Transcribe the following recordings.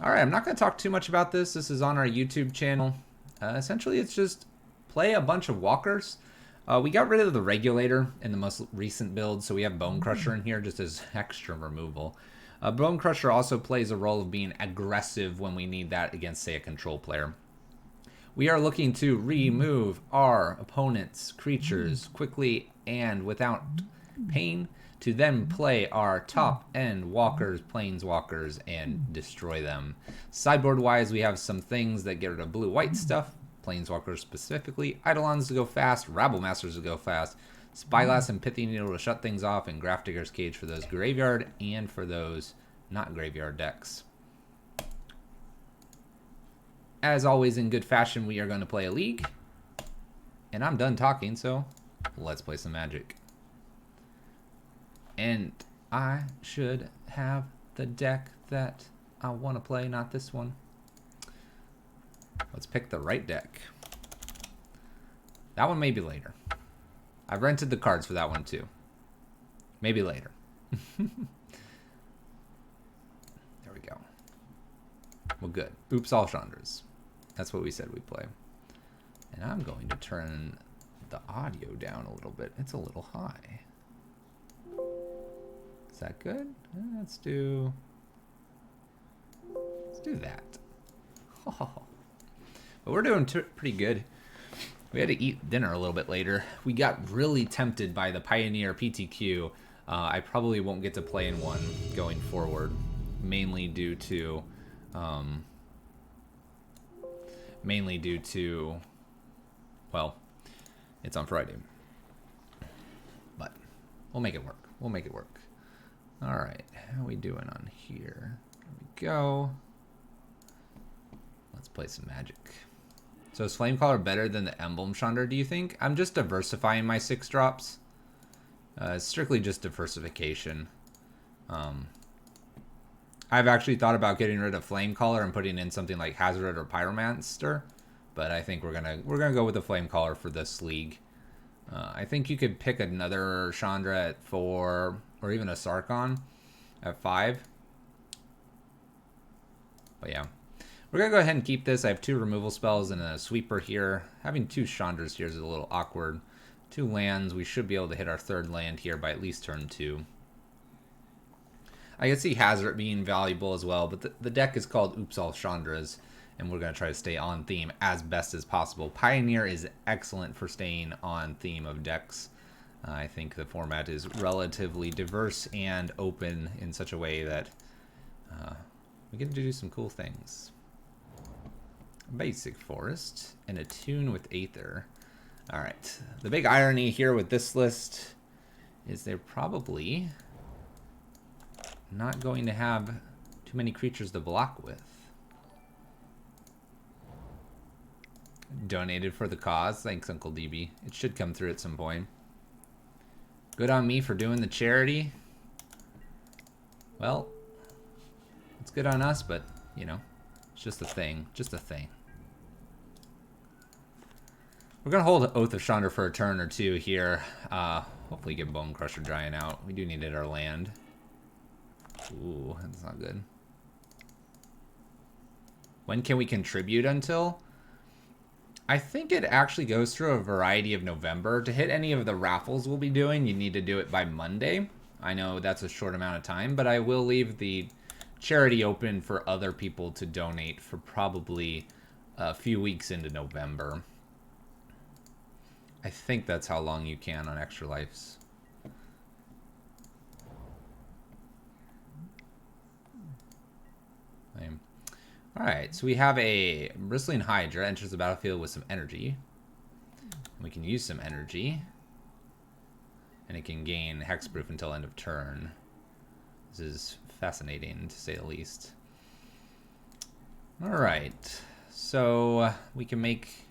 All right, I'm not going to talk too much about this. This is on our YouTube channel. Essentially, it's just play a bunch of walkers. We got rid of the regulator in the most recent build, so we have Bone Crusher in here just as extra removal. Bone Crusher also plays a role of being aggressive when we need that against, say, a control player. We are looking to remove our opponent's creatures quickly and without pain to then play our top end walkers, planeswalkers, and destroy them. Sideboard wise, we have some things that get rid of blue-white stuff, planeswalkers specifically, Eidolons to go fast, Rabble Masters to go fast, Spyglass and Pithy Needle to shut things off, and Grafdigger's Cage for those graveyard and for those not graveyard decks. As always, in good fashion, we are going to play a league. And I'm done talking, so let's play some Magic. And I should have the deck that I want to play, not this one. Let's pick the right deck. That one may be later. I've rented the cards for that one too. Maybe later. There we go. Well, good. Oops, all Chandras. That's what we said we'd play. And I'm going to turn the audio down a little bit. It's a little high. Is that good? Let's do that. Oh. But we're doing pretty good. We had to eat dinner a little bit later. We got really tempted by the Pioneer PTQ. I probably won't get to play in one going forward, mainly due to well, it's on Friday. But we'll make it work. We'll make it work. All right, how are we doing on here? There we go. Let's play some Magic. So is Flamecaller better than the Emblem Chandra, do you think? I'm just diversifying my 6 drops. It's strictly just diversification. I've actually thought about getting rid of Flamecaller and putting in something like Hazard or Pyromancer, but I think we're gonna go with the Flamecaller for this league. I think you could pick another Chandra at 4, or even a Sarkon at 5. But yeah. We're going to go ahead and keep this. I have 2 removal spells and a sweeper here. Having 2 Chandras here is a little awkward. 2 lands. We should be able to hit our 3rd land here by at least turn 2. I can see Hazard being valuable as well, but the deck is called Oops All Chandras, and we're going to try to stay on theme as best as possible. Pioneer is excellent for staying on theme of decks. I think the format is relatively diverse and open in such a way that we get to do some cool things. Basic Forest and a Tune with Aether. Alright, the big irony here with this list is they're probably not going to have too many creatures to block with. Donated for the cause. Thanks, Uncle DB. It should come through at some point. Good on me for doing the charity. Well, it's good on us, but, you know, it's just a thing. Just a thing. We're going to hold Oath of Chandra for a turn or 2 here. Hopefully get Bone Crusher drying out. We do need it our land. Ooh, that's not good. When can we contribute until? I think it actually goes through a variety of November. To hit any of the raffles we'll be doing, you need to do it by Monday. I know that's a short amount of time, but I will leave the charity open for other people to donate for probably a few weeks into November. I think that's how long you can on Extra Lives. Alright, so we have a Bristling Hydra enters the battlefield with some energy. We can use some energy. And it can gain hexproof until end of turn. This is fascinating, to say the least. Alright, so we can make...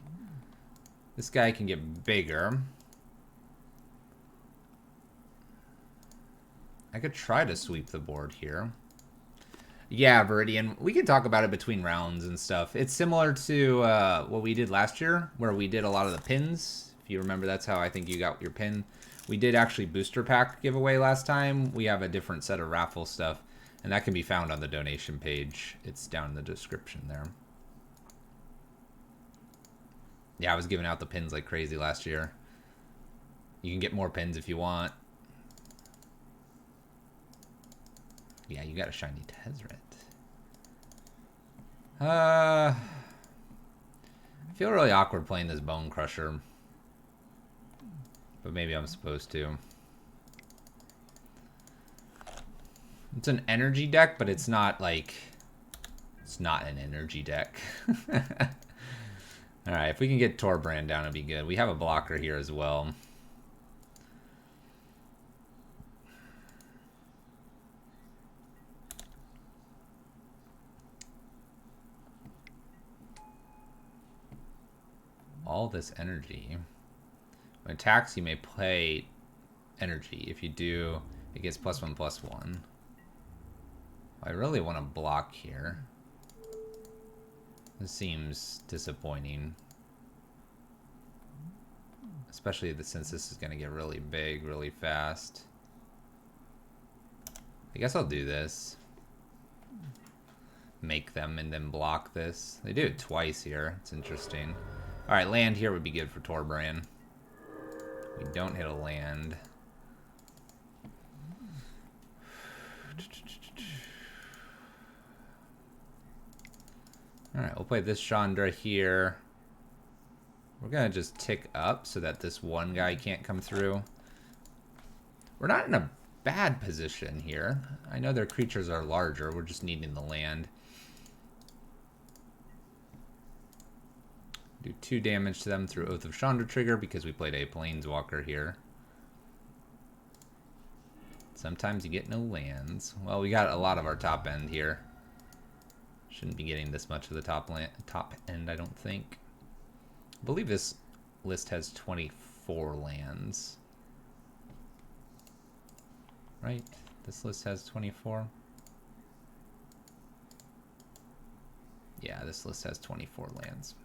This guy can get bigger. I could try to sweep the board here. Yeah, Viridian. We can talk about it between rounds and stuff. It's similar to what we did last year, where we did a lot of the pins. If you remember, that's how I think you got your pin. We did actually booster pack giveaway last time. We have a different set of raffle stuff. And that can be found on the donation page. It's down in the description there. Yeah, I was giving out the pins like crazy last year. You can get more pins if you want. Yeah, you got a shiny Tezzeret. I feel really awkward playing this Bone Crusher. But maybe I'm supposed to. It's an energy deck, but it's not like... It's not an energy deck. Alright, if we can get Torbrand down, it'd be good. We have a blocker here as well. All this energy. When it attacks, you may play energy. If you do, it gets +1/+1. I really want to block here. This seems disappointing. Especially since this is going to get really big really fast. I guess I'll do this. Make them and then block this. They do it twice here. It's interesting. Alright, land here would be good for Torbrand. We don't hit a land. Alright, we'll play this Chandra here. We're going to just tick up so that this one guy can't come through. We're not in a bad position here. I know their creatures are larger. We're just needing the land. Do 2 damage to them through Oath of Chandra trigger because we played a Planeswalker here. Sometimes you get no lands. Well, we got a lot of our top end here. Shouldn't be getting this much of the top end, I don't think. I believe this list has 24 lands. Right? This list has 24. Yeah, this list has 24 lands.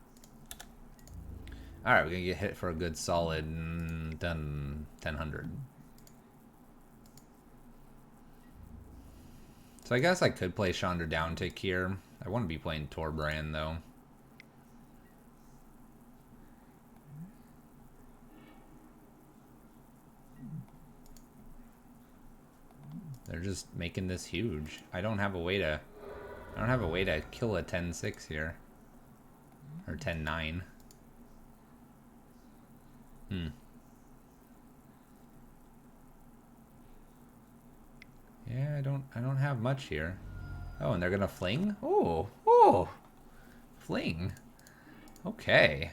Alright, we're going to get hit for a good solid 1000. So I guess I could play Chandra down tick here. I want to be playing Torbrand though. They're just making this huge. I don't have a way to kill a 10-6 here. Or 10-9. Yeah, I don't have much here. Oh, and they're gonna fling? Oh, fling. Okay.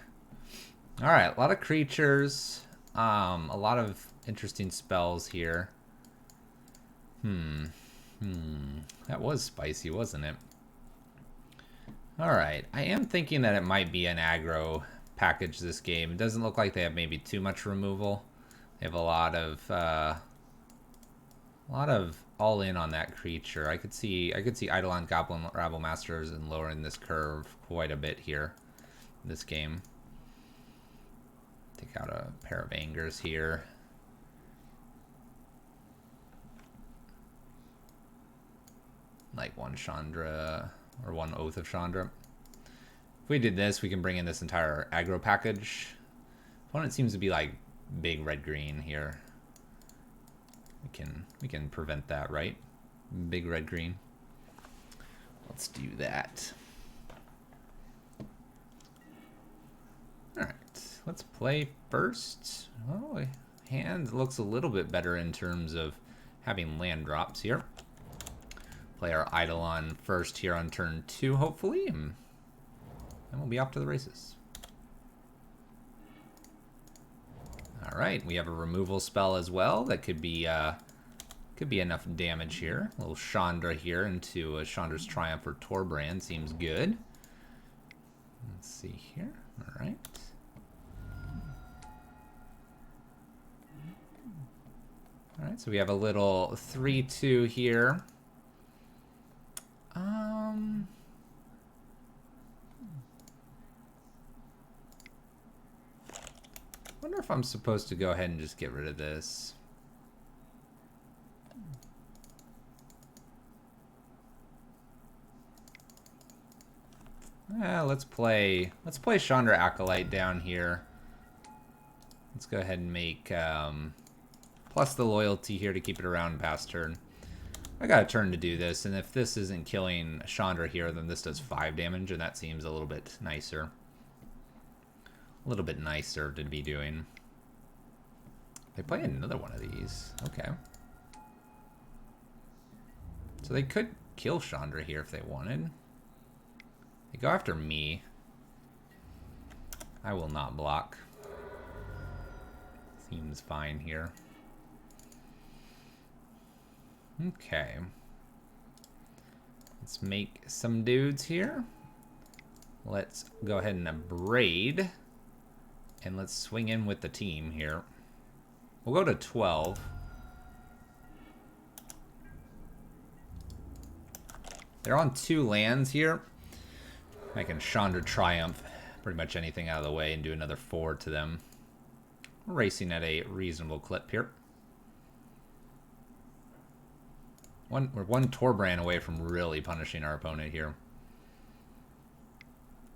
Alright, a lot of creatures. A lot of interesting spells here. That was spicy, wasn't it? Alright, I am thinking that it might be an aggro package this game. It doesn't look like they have maybe too much removal. They have a lot of all in on that creature. I could see Eidolon Goblin Rabble Masters and lowering this curve quite a bit here in this game. Take out a pair of Angers here. Like one Chandra or one Oath of Chandra. If we did this, we can bring in this entire aggro package. Opponent seems to be like big red-green here. We can prevent that, right? Big red-green. Let's do that. Alright, let's play first. Oh, hand looks a little bit better in terms of having land drops here. Play our Eidolon first here on turn 2, hopefully, and then we'll be off to the races. All right, we have a removal spell as well that could be enough damage here. A little Chandra here into a Chandra's Triumph or Torbrand seems good. Let's see here. All right. All right, so we have a little 3/2 here. Wonder if I'm supposed to go ahead and just get rid of this. Let's play Chandra Acolyte down here. Let's go ahead and make plus the loyalty here to keep it around past turn. I got a turn to do this, and if this isn't killing Chandra here, then this does 5 damage, and that seems a little bit nicer. A little bit nicer to be doing. They play another one of these. Okay. So they could kill Chandra here if they wanted. They go after me. I will not block. Seems fine here. Okay. Let's make some dudes here. Let's go ahead and braid. And let's swing in with the team here. We'll go to 12. They're on 2 lands here. I can Chandra Triumph pretty much anything out of the way and do another 4 to them. We're racing at a reasonable clip here. We're one Torbrand away from really punishing our opponent here.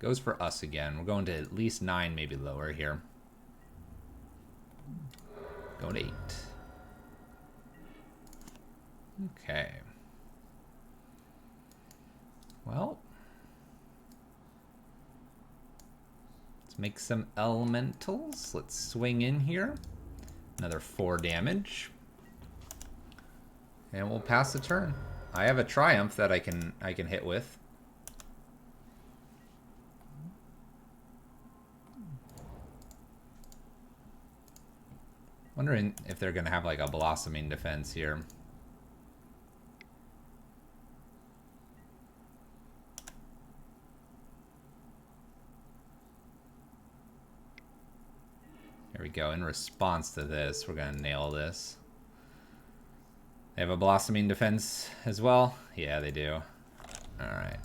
Goes for us again. We're going to at least 9, maybe lower here. Going to 8. Okay. Well, let's make some elementals. Let's swing in here. Another 4 damage. And we'll pass the turn. I have a Triumph that I can hit with. Wondering if they're gonna have like a blossoming defense here. There we go. In response to this, we're gonna nail this. They have a blossoming defense as well? Yeah, they do. Alright.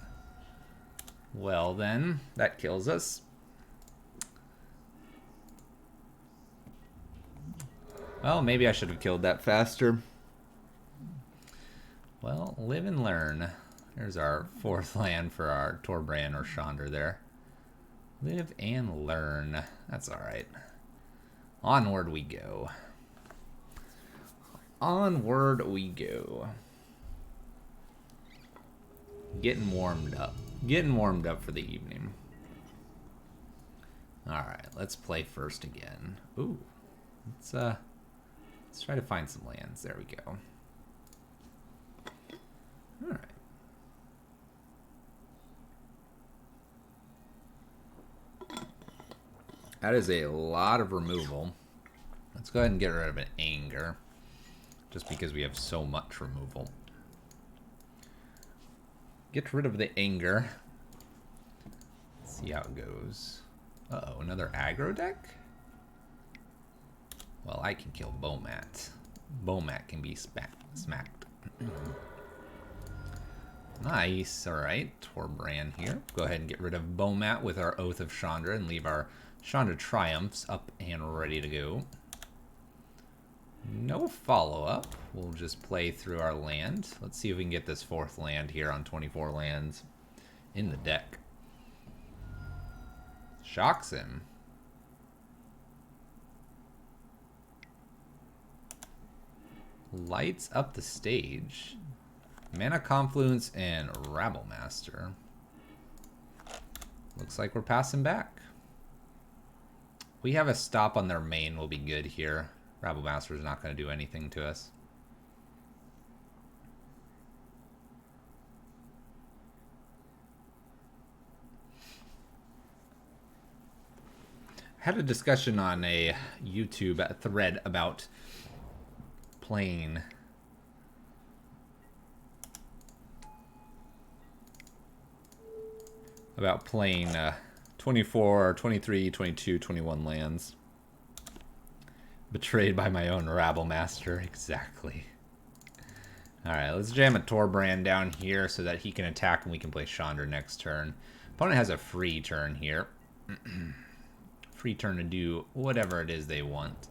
Well then, that kills us. Well, maybe I should have killed that faster. Well, live and learn. There's our 4th land for our Torbrand or Chandra there. Live and learn. That's alright. Onward we go. Onward we go. Getting warmed up. Getting warmed up for the evening. Alright, let's play first again. Ooh. Let's try to find some lands. There we go. Alright. That is a lot of removal. Let's go ahead and get rid of an anger. Just because we have so much removal. Get rid of the anger. Let's see how it goes. Uh-oh, another aggro deck? Well, I can kill Bomat. Bomat can be smacked. Nice, alright. Torbrand here. Go ahead and get rid of Bomat with our Oath of Chandra and leave our Chandra Triumphs up and ready to go. No follow-up. We'll just play through our land. Let's see if we can get this 4th land here on 24 lands in the deck. Shocks him. Lights up the stage. Mana Confluence and Rabble Master. Looks like we're passing back. We have a stop on their main, will be good here. Rabble Master is not going to do anything to us. I had a discussion on a YouTube thread about playing about playing 24, 23, 22, 21 lands. Betrayed by my own Rabble Master. Exactly. Alright, let's jam a Torbrand down here so that he can attack and we can play Chandra next turn. Opponent has a free turn here. Free turn to do whatever it is they want.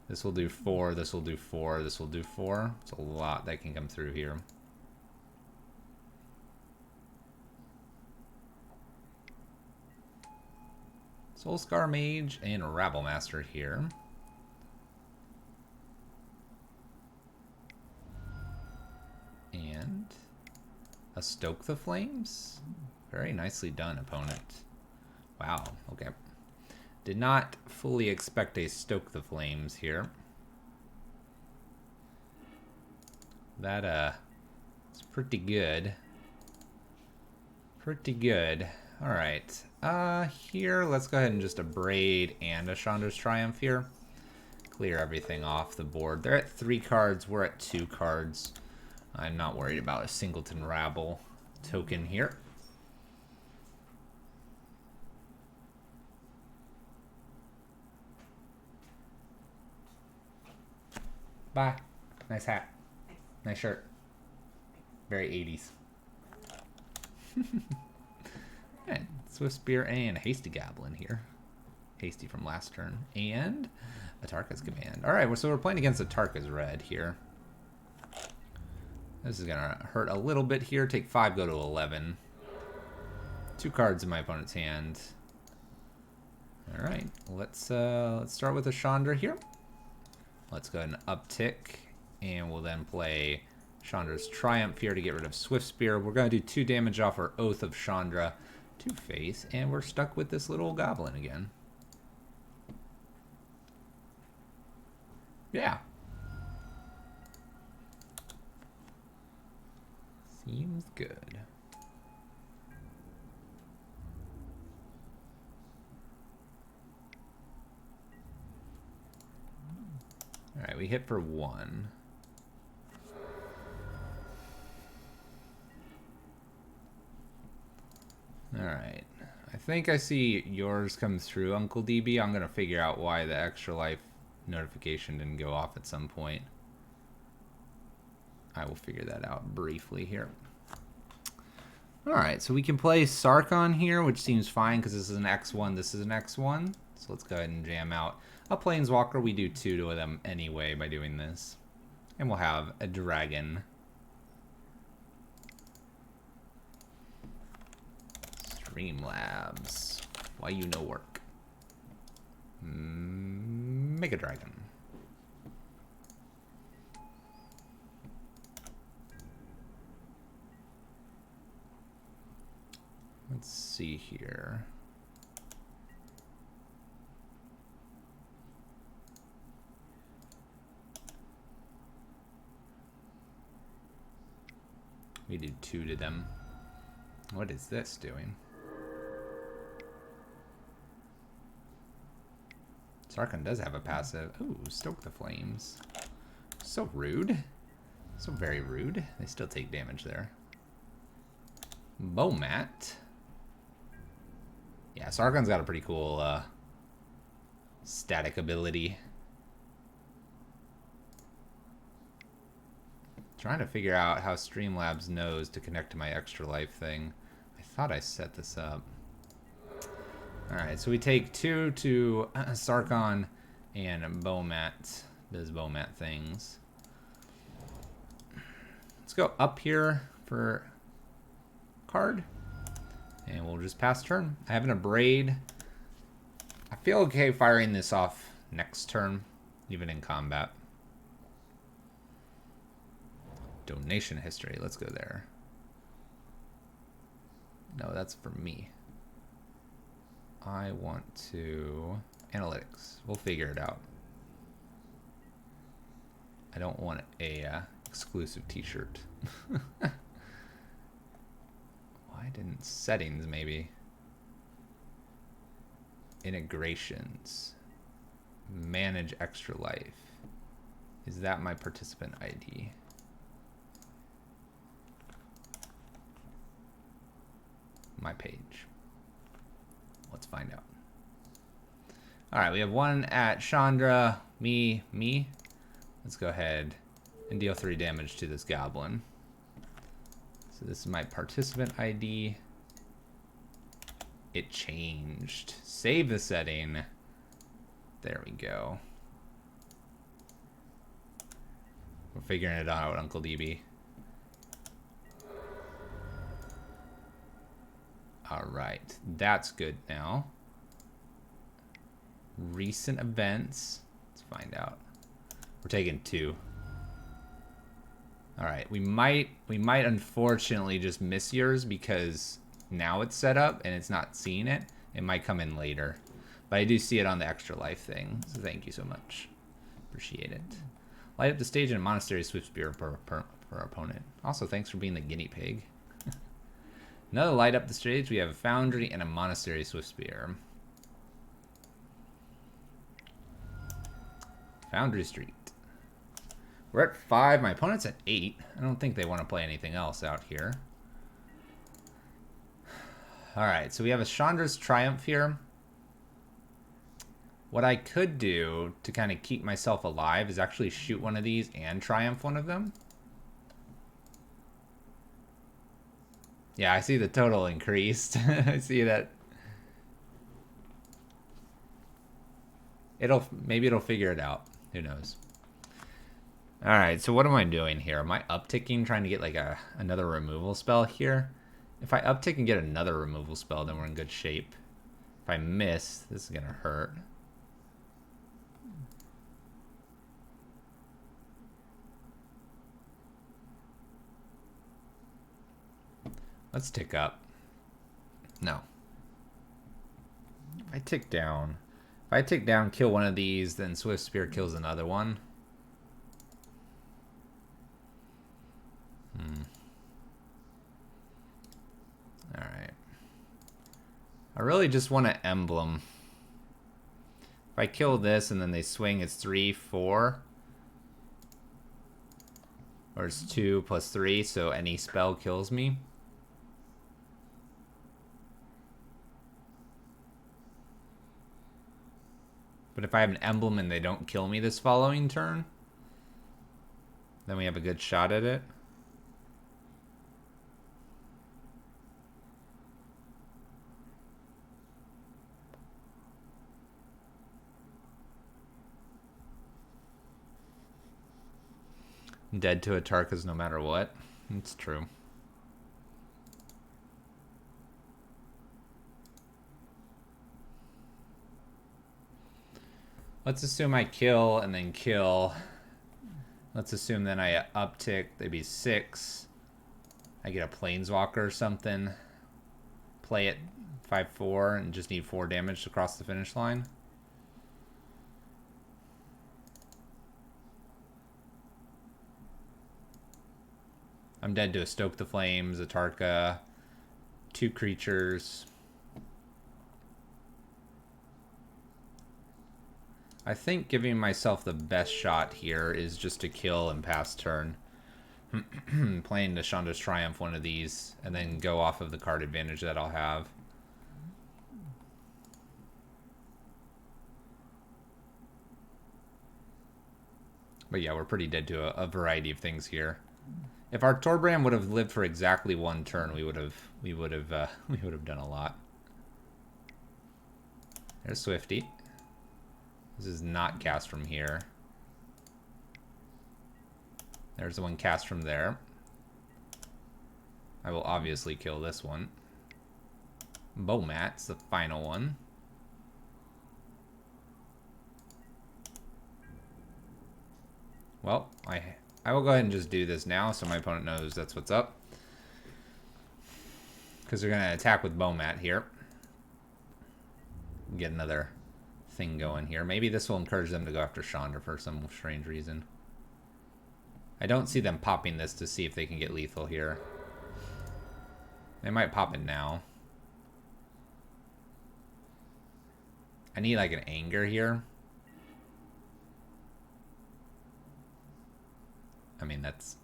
This will do 4, this will do 4, this will do 4. It's a lot that can come through here. Soulscar Mage and Rabble Master here. And a Stoke the Flames. Very nicely done, opponent. Wow, okay. Did not fully expect a Stoke the Flames here. That, it's pretty good. Pretty good. Alright. Here, let's go ahead and just a Braid and a Chandra's Triumph here. Clear everything off the board. They're at 3 cards. We're at 2 cards. I'm not worried about a Singleton Rabble token here. Bye. Nice hat. Nice shirt. Very 80s. Alright, Swift Spear and Hasty Goblin here. Hasty from last turn. And Atarka's Command. Alright, so we're playing against Atarka's Red here. This is going to hurt a little bit here. Take 5, go to 11. 2 cards in my opponent's hand. Alright, let's start with a Chandra here. Let's go ahead and uptick. And we'll then play Chandra's Triumph here to get rid of Swift Spear. We're going to do 2 damage off our Oath of Chandra to face. And we're stuck with this little goblin again. Yeah. Seems good. Alright, we hit for 1. Alright. I think I see yours come through, Uncle DB. I'm going to figure out why the extra life notification didn't go off at some point. I will figure that out briefly here. Alright, so we can play Sarkon here, which seems fine because this is an X1, this is an X1. So let's go ahead and jam out a Planeswalker. We do 2 of them anyway by doing this. And we'll have a dragon. Streamlabs. Why you no work? Make a dragon. Let's see here. We did 2 to them. What is this doing? Sarkon does have a passive. Ooh, Stoke the Flames. So rude. So very rude. They still take damage there. Bomat. Yeah, Sarkon's got a pretty cool static ability. Trying to figure out how Streamlabs knows to connect to my extra life thing. I thought I set this up. Alright, so we take 2 to Sarkon, and Bomat does Bomat things. Let's go up here for card, and we'll just pass turn. I have an Abrade. I feel okay firing this off next turn, even in combat. Donation history, let's go there. No, that's for me. I want to... Analytics. We'll figure it out. I don't want a exclusive t-shirt. Why didn't settings maybe? Integrations. Manage extra life. Is that my participant ID? My page. Let's find out. Alright, we have 1 at Chandra, me. Let's go ahead and deal 3 damage to this goblin. So this is my participant ID. It changed. Save the setting. There we go. We're figuring it out, Uncle DB. Alright, that's good now. recent events. Let's find out. We're taking 2. All right, we might unfortunately just miss yours because now it's set up and it's not seeing it. It might come in later, but I do see it on the extra life thing. So thank you so much, appreciate it. Light up the stage in a monastery swift spear per opponent. Also, thanks for being the guinea pig. Another light up the stage. We have a foundry and a monastery swift spear. Foundry Street. We're at 5. My opponent's at 8. I don't think they want to play anything else out here. Alright, so we have a Chandras Triumph here. What I could do to kind of keep myself alive is actually shoot one of these and Triumph one of them. Yeah, I see the total increased. I see that. Maybe it'll figure it out. Who knows? Alright, so what am I doing here? Am I upticking, trying to get like another removal spell here? If I uptick and get another removal spell, then we're in good shape. If I miss, this is gonna hurt. Let's tick up. No. If I tick down, kill one of these, then Swift Spear kills another one. Alright. I really just want an emblem. If I kill this and then they swing, it's 3, 4. Or it's 2 plus 3, so any spell kills me. But if I have an emblem and they don't kill me this following turn, then we have a good shot at it. Dead to Atarkas no matter what. It's true. Let's assume I kill and then kill. Let's assume then I uptick. They'd be 6. I get a Planeswalker or something. Play it 5/4 and just need 4 damage to cross the finish line. I'm dead to a Stoke the Flames, a Tarka, 2 creatures. I think giving myself the best shot here is just to kill and pass turn. Playing the Chandras Triumph one of these, and then go off of the card advantage that I'll have. But yeah, we're pretty dead to a variety of things here. If our Torbran would have lived for exactly 1 turn, we would have done a lot. There's Swifty. This is not cast from here. There's the one cast from there. I will obviously kill this one. Bomat's the final one. Well, I will go ahead and just do this now so my opponent knows that's what's up. Because they're going to attack with Bomat here. Get another thing going here. Maybe this will encourage them to go after Chandra for some strange reason. I don't see them popping this to see if they can get lethal here. They might pop it now. I need like an anger here. I mean, it's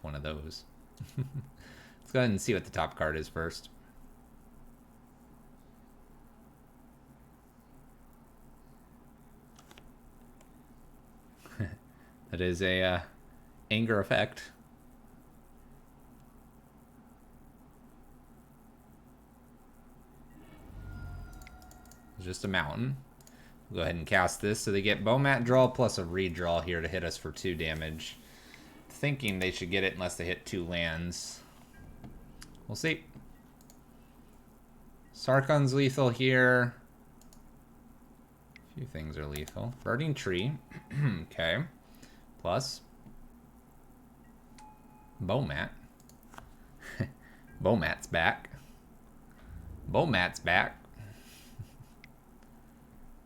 one of those. Let's go ahead and see what the top card is first. That is a anger effect. It's just a mountain. We'll go ahead and cast this. So they get Bomat draw plus a redraw here to hit us for 2 damage. Thinking they should get it unless they hit 2 lands. We'll see. Sarkhan's lethal here. A few things are lethal. Burning tree. Okay. Plus. Bowmat. Bowmat's back. Bowmat's back.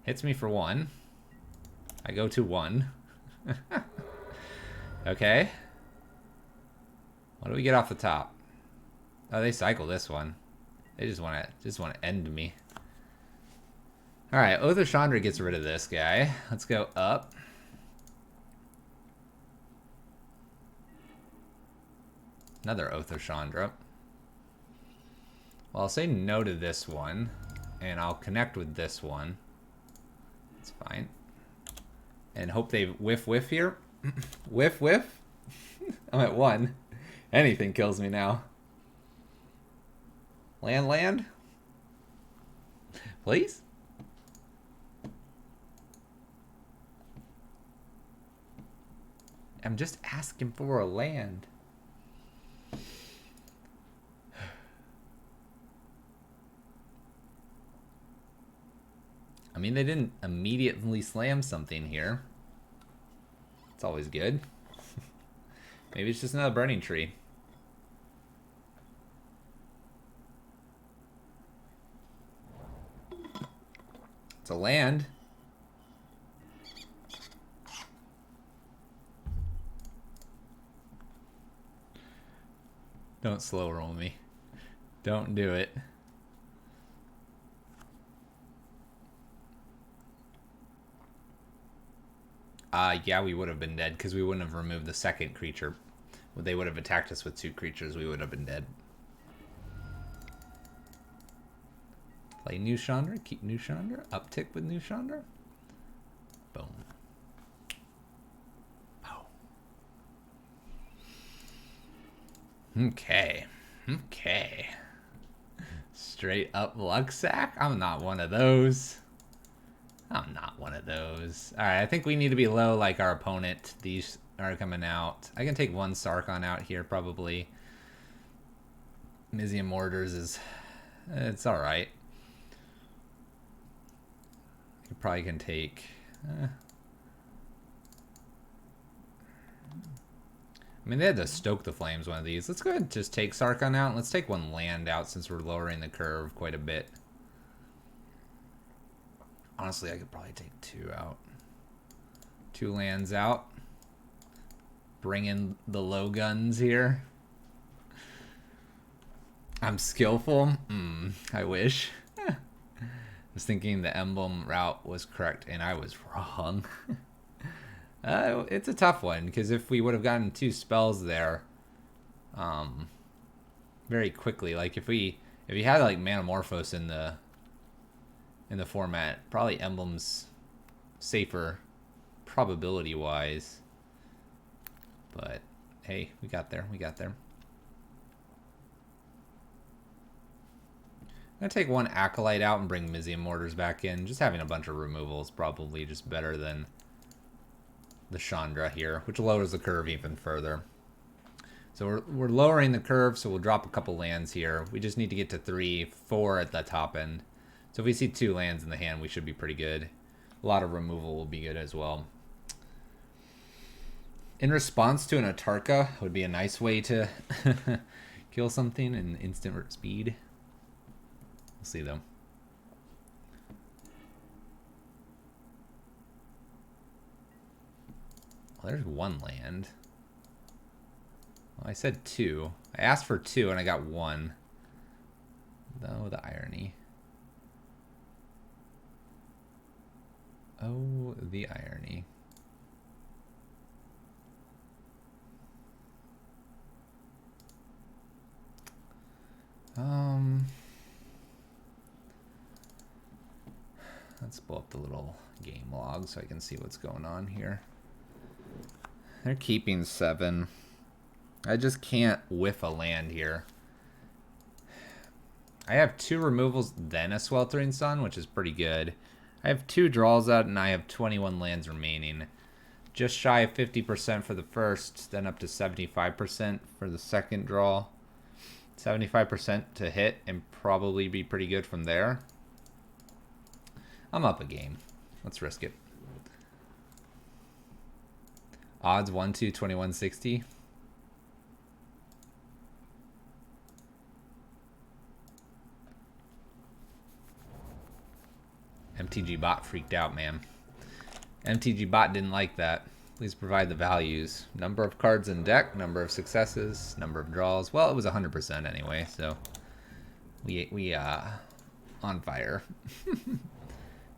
Hits me for 1. I go to 1. Okay. What do we get off the top? Oh, they cycle this one. They just want to end me. All right, Oath of Chandra gets rid of this guy. Let's go up. Another Oath of Chandra. Well, I'll say no to this one, and I'll connect with this one. It's fine. And hope they whiff here. Whiff. I'm at 1. Anything kills me now. Land. Please? I'm just asking for a land. I mean, they didn't immediately slam something here. It's always good. Maybe it's just another burning tree. It's a land. Don't slow roll me. Don't do it. Yeah, we would have been dead because we wouldn't have removed the second creature. They would have attacked us with 2 creatures. We would have been dead. Play New Chandra. Keep New Chandra. Uptick with New Chandra. Boom. Oh. Okay. Straight up luck sack? I'm not one of those. Alright, I think we need to be low like our opponent. These are coming out. I can take 1 Sarkon out here, probably. Mizium Mortars is... It's alright. You probably can take... I mean, they had to stoke the flames one of these. Let's go ahead and just take Sarkon out. Let's take 1 land out since we're lowering the curve quite a bit. Honestly, I could probably take 2 out. 2 lands out. Bring in the low guns here. I'm skillful. I wish. I was thinking the emblem route was correct, and I was wrong. It's a tough one, because if we would have gotten 2 spells there very quickly, like if you had like Manamorphose in the format, probably emblems safer probability wise, but hey, we got there. I'm gonna take 1 Acolyte out and bring Mizium Mortars back in. Just having a bunch of removals probably just better than the Chandra here, which lowers the curve even further. So we're lowering the curve, so we'll drop a couple lands here. We just need to get to 3, 4 at the top end. So if we see 2 lands in the hand, we should be pretty good. A lot of removal will be good as well. In response to an Atarka would be a nice way to kill something in instant speed. We'll see though. Well, there's 1 land. Well, I said 2. I asked for 2 and I got 1. Oh, the irony. Oh, the irony. Let's pull up the little game log so I can see what's going on here. They're keeping 7. I just can't whiff a land here. I have 2 removals, then a Sweltering Sun, which is pretty good. I have 2 draws out, and I have 21 lands remaining. Just shy of 50% for the first, then up to 75% for the second draw. 75% to hit, and probably be pretty good from there. I'm up a game. Let's risk it. Odds 1-2, 2160. MTG bot freaked out, man. MTG bot didn't like that. Please provide the values. Number of cards in deck, number of successes, number of draws. Well, it was 100% anyway, so we on fire.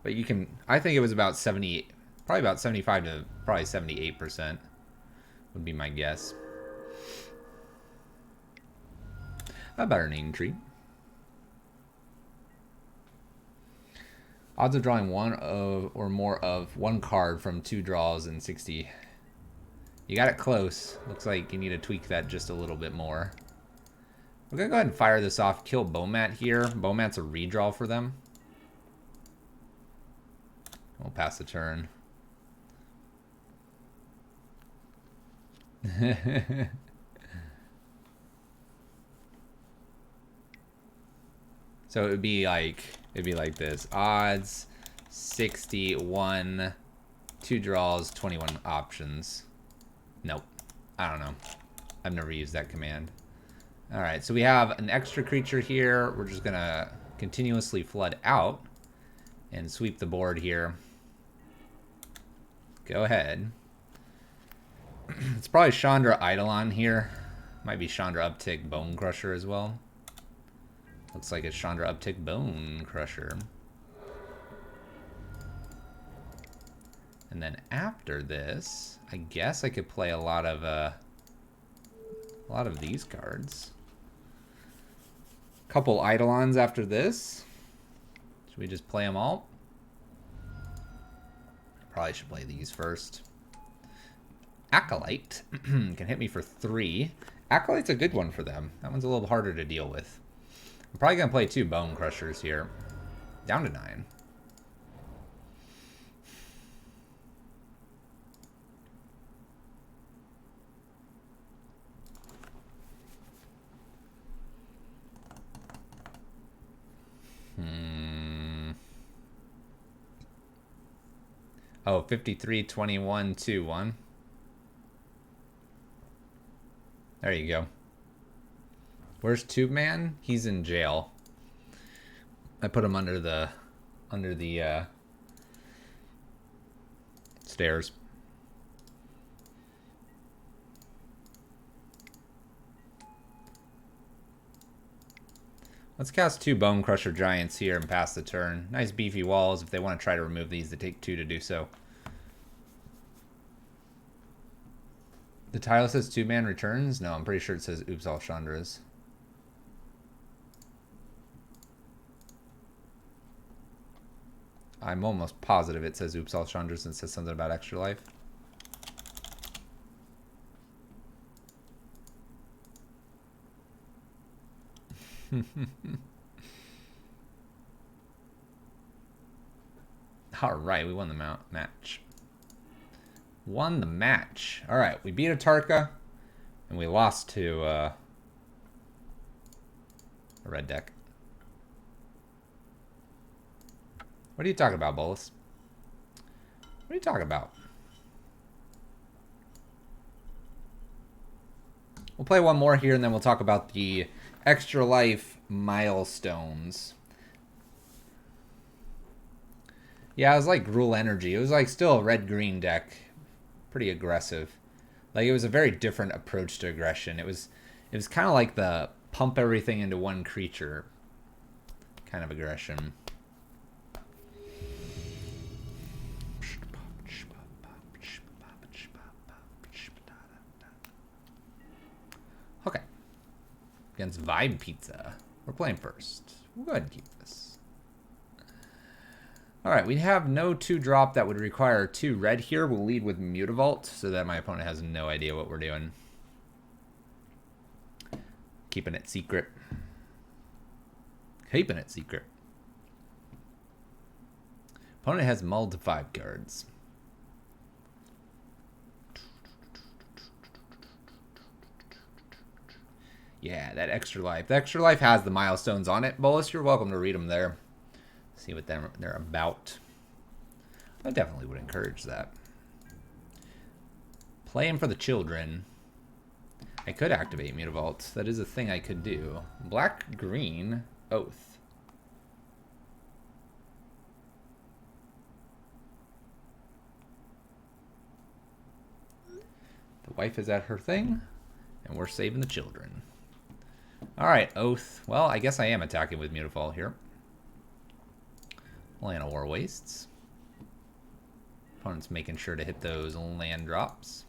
But you can, I think it was about 70, probably about 75 to probably 78% would be my guess. About an eating treat. Odds of drawing one of or more of one card from 2 draws in 60. You got it close. Looks like you need to tweak that just a little bit more. We're going to go ahead and fire this off. Kill Bomat here. Bomat's a redraw for them. We'll pass the turn. So it would be like this. Odds 61, 2 draws, 21 options. Nope. I don't know. I've never used that command. All right, so we have an extra creature here. We're just gonna continuously flood out and sweep the board here. Go ahead. It's probably Chandra Eidolon here. Might be Chandra Uptick Bone Crusher as well. Looks like it's Chandra Uptick Bone Crusher. And then after this, I guess I could play a lot of these cards. Couple Eidolons after this. Should we just play them all? Probably should play these first. Acolyte can hit me for 3. Acolyte's a good one for them. That one's a little harder to deal with. I'm probably going to play 2 Bone Crushers here. Down to 9. Oh, 53, 21, 2, 1. There you go. Where's Tube Man? He's in jail. I put him under the stairs. Let's cast 2 Bone Crusher Giants here and pass the turn. Nice beefy walls. If they want to try to remove these, they take 2 to do so. The title says 2-man returns? No, I'm pretty sure it says Oops All Chandras. I'm almost positive it says Oops All Chandras and says something about extra life. All right, we won the match. Won the match. All right, we beat Atarka, and we lost to a red deck. What are you talking about, Bolus? What are you talking about? We'll play one more here, and then we'll talk about the extra life milestones. Yeah, it was like Gruul Energy. It was like still a red-green deck. Pretty aggressive. Like, it was a very different approach to aggression. It was kind of like the pump everything into one creature kind of aggression. Okay. Against Vibe Pizza. We're playing first. We'll go ahead and keep this. Alright, we have no 2-drop that would require 2 red here. We'll lead with Mutavault so that my opponent has no idea what we're doing. Keeping it secret. Keeping it secret. Opponent has mulled to 5 cards. Yeah, that extra life. The extra life has the milestones on it. Bolus, you're welcome to read them there. See what they're about. I definitely would encourage that. Playing for the children. I could activate Mutavault. That is a thing I could do. Black-green Oath. The wife is at her thing, and we're saving the children. Alright, Oath. Well, I guess I am attacking with Mutavault here. Land of War Wastes. Opponent's making sure to hit those land drops.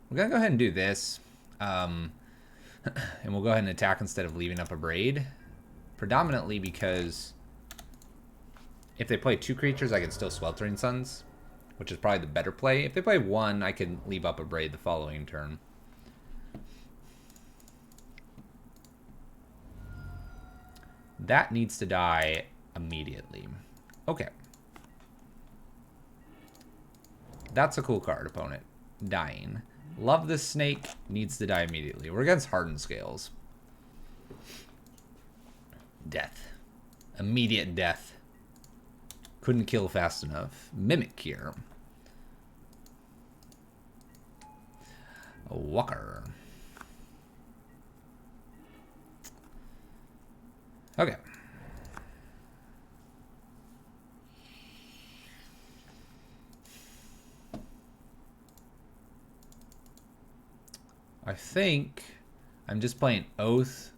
We're going to go ahead and do this. And we'll go ahead and attack instead of leaving up a Braid. Predominantly because if they play 2 creatures, I can still Sweltering Suns, which is probably the better play. If they play 1, I can leave up a Braid the following turn. That needs to die immediately. Okay. That's a cool card, opponent. Dying. Love this snake. Needs to die immediately. We're against Hardened Scales. Death. Immediate death. Couldn't kill fast enough. Mimic here. A Walker. Okay. I think I'm just playing Oath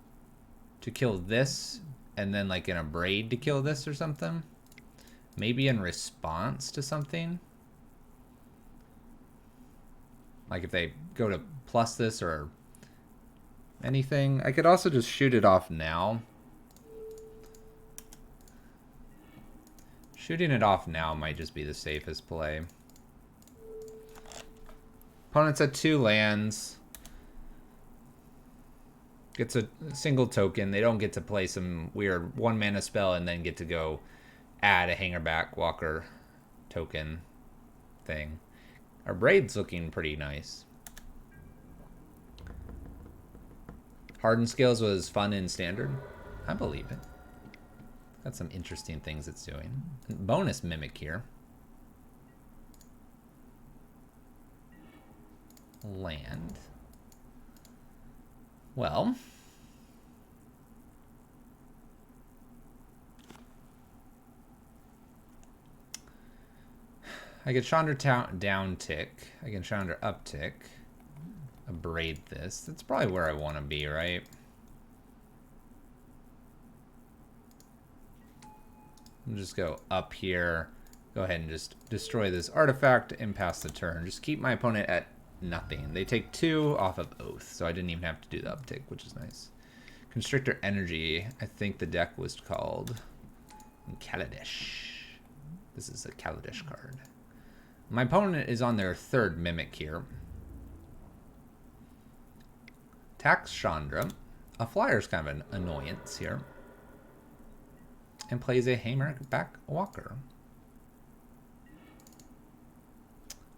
to kill this, and then like in a Braid to kill this or something. Maybe in response to something. Like if they go to plus this or anything. I could also just shoot it off now. Shooting it off now might just be the safest play. Opponent's at 2 lands. Gets a single token. They don't get to play some weird 1 mana spell and then get to go add a Hangerback Walker token thing. Our Braid's looking pretty nice. Hardened Scales was fun in Standard. I believe it. Got some interesting things it's doing. Bonus Mimic here. Land. Well, I could Chandra down tick. I can Chandra up tick. Braid this. That's probably where I want to be, right? I'll just go up here. Go ahead and just destroy this artifact and pass the turn. Just keep my opponent at nothing. They take 2 off of Oath, so I didn't even have to do the uptick, which is nice. Constrictor Energy. I think the deck was called Kaladesh. This is a Kaladesh card. My opponent is on their 3rd Mimic here. Attacks Chandra. A Flyer's kind of an annoyance here. And plays a Hangerback Walker.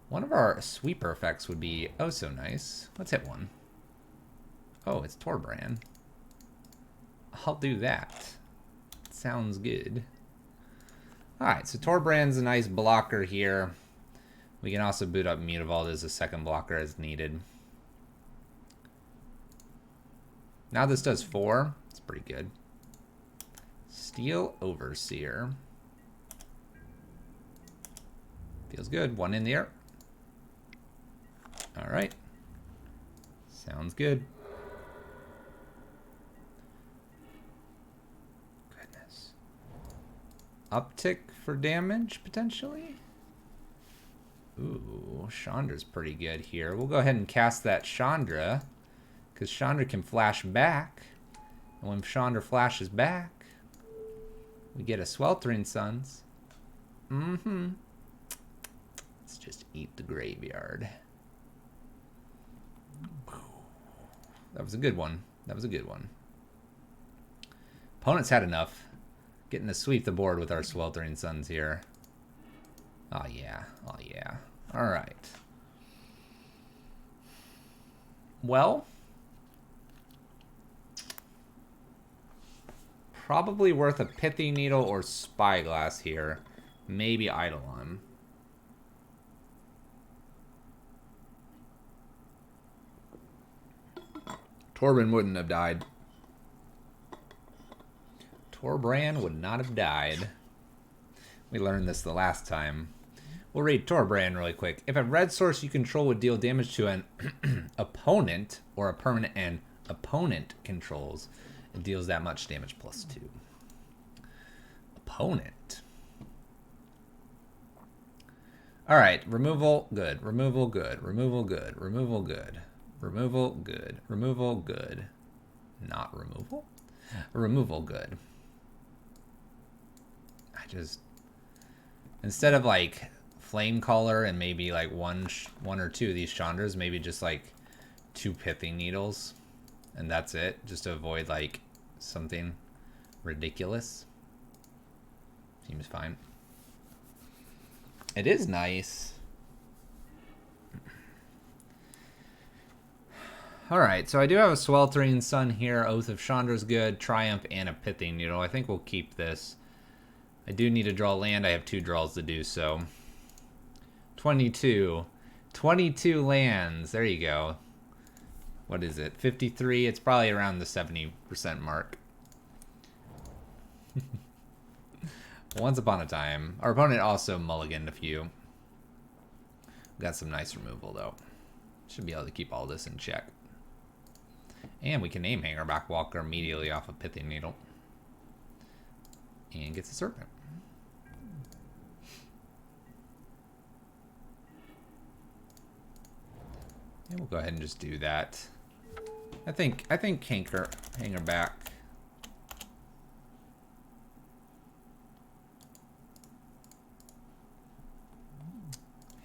One of our sweeper effects would be oh so nice. Let's hit one. Oh, it's Torbrand. I'll do that. Sounds good. Alright, so Torbrand's a nice blocker here. We can also boot up Mutavault as a second blocker as needed. Now this does 4. It's pretty good. Steel Overseer. Feels good. 1 in the air. Alright. Sounds good. Goodness. Uptick for damage, potentially? Ooh, Chandra's pretty good here. We'll go ahead and cast that Chandra, because Chandra can flash back. And when Chandra flashes back, we get a Sweltering Suns. Mm-hmm. Let's just eat the graveyard. That was a good one. That was a good one. Opponent's had enough. Getting to sweep the board with our Sweltering Suns here. Oh, yeah. Oh, yeah. All right. Well, probably worth a Pithy Needle or Spyglass here. Maybe Eidolon. Torben wouldn't have died. Torbran would not have died. We learned this the last time. We'll read Torbran really quick. If a red source you control would deal damage to an opponent or a permanent an opponent controls, it deals that much damage plus 2. Opponent. Alright, removal, good. Removal, good. Removal, good. Removal, good. Removal, good. Removal, good. Not removal? Removal, good. I just... Instead of, like, Flame Caller and maybe, like, one or two of these Chandras, maybe just, like, 2 Pithing Needles. And that's it. Just to avoid, like, something ridiculous. Seems fine. It is nice. Alright, so I do have a Sweltering Sun here. Oath of Chandra's good. Triumph and a Pithing Needle. I think we'll keep this. I do need to draw land. I have 2 draws to do so. 22. 22 lands. There you go. What is it? 53? It's probably around the 70% mark. Once upon a time. Our opponent also mulliganed a few. Got some nice removal, though. Should be able to keep all this in check. And we can name Hangerback Walker immediately off of Pithing Needle. And gets a Serpent. And we'll go ahead and just do that. I think Hangerback.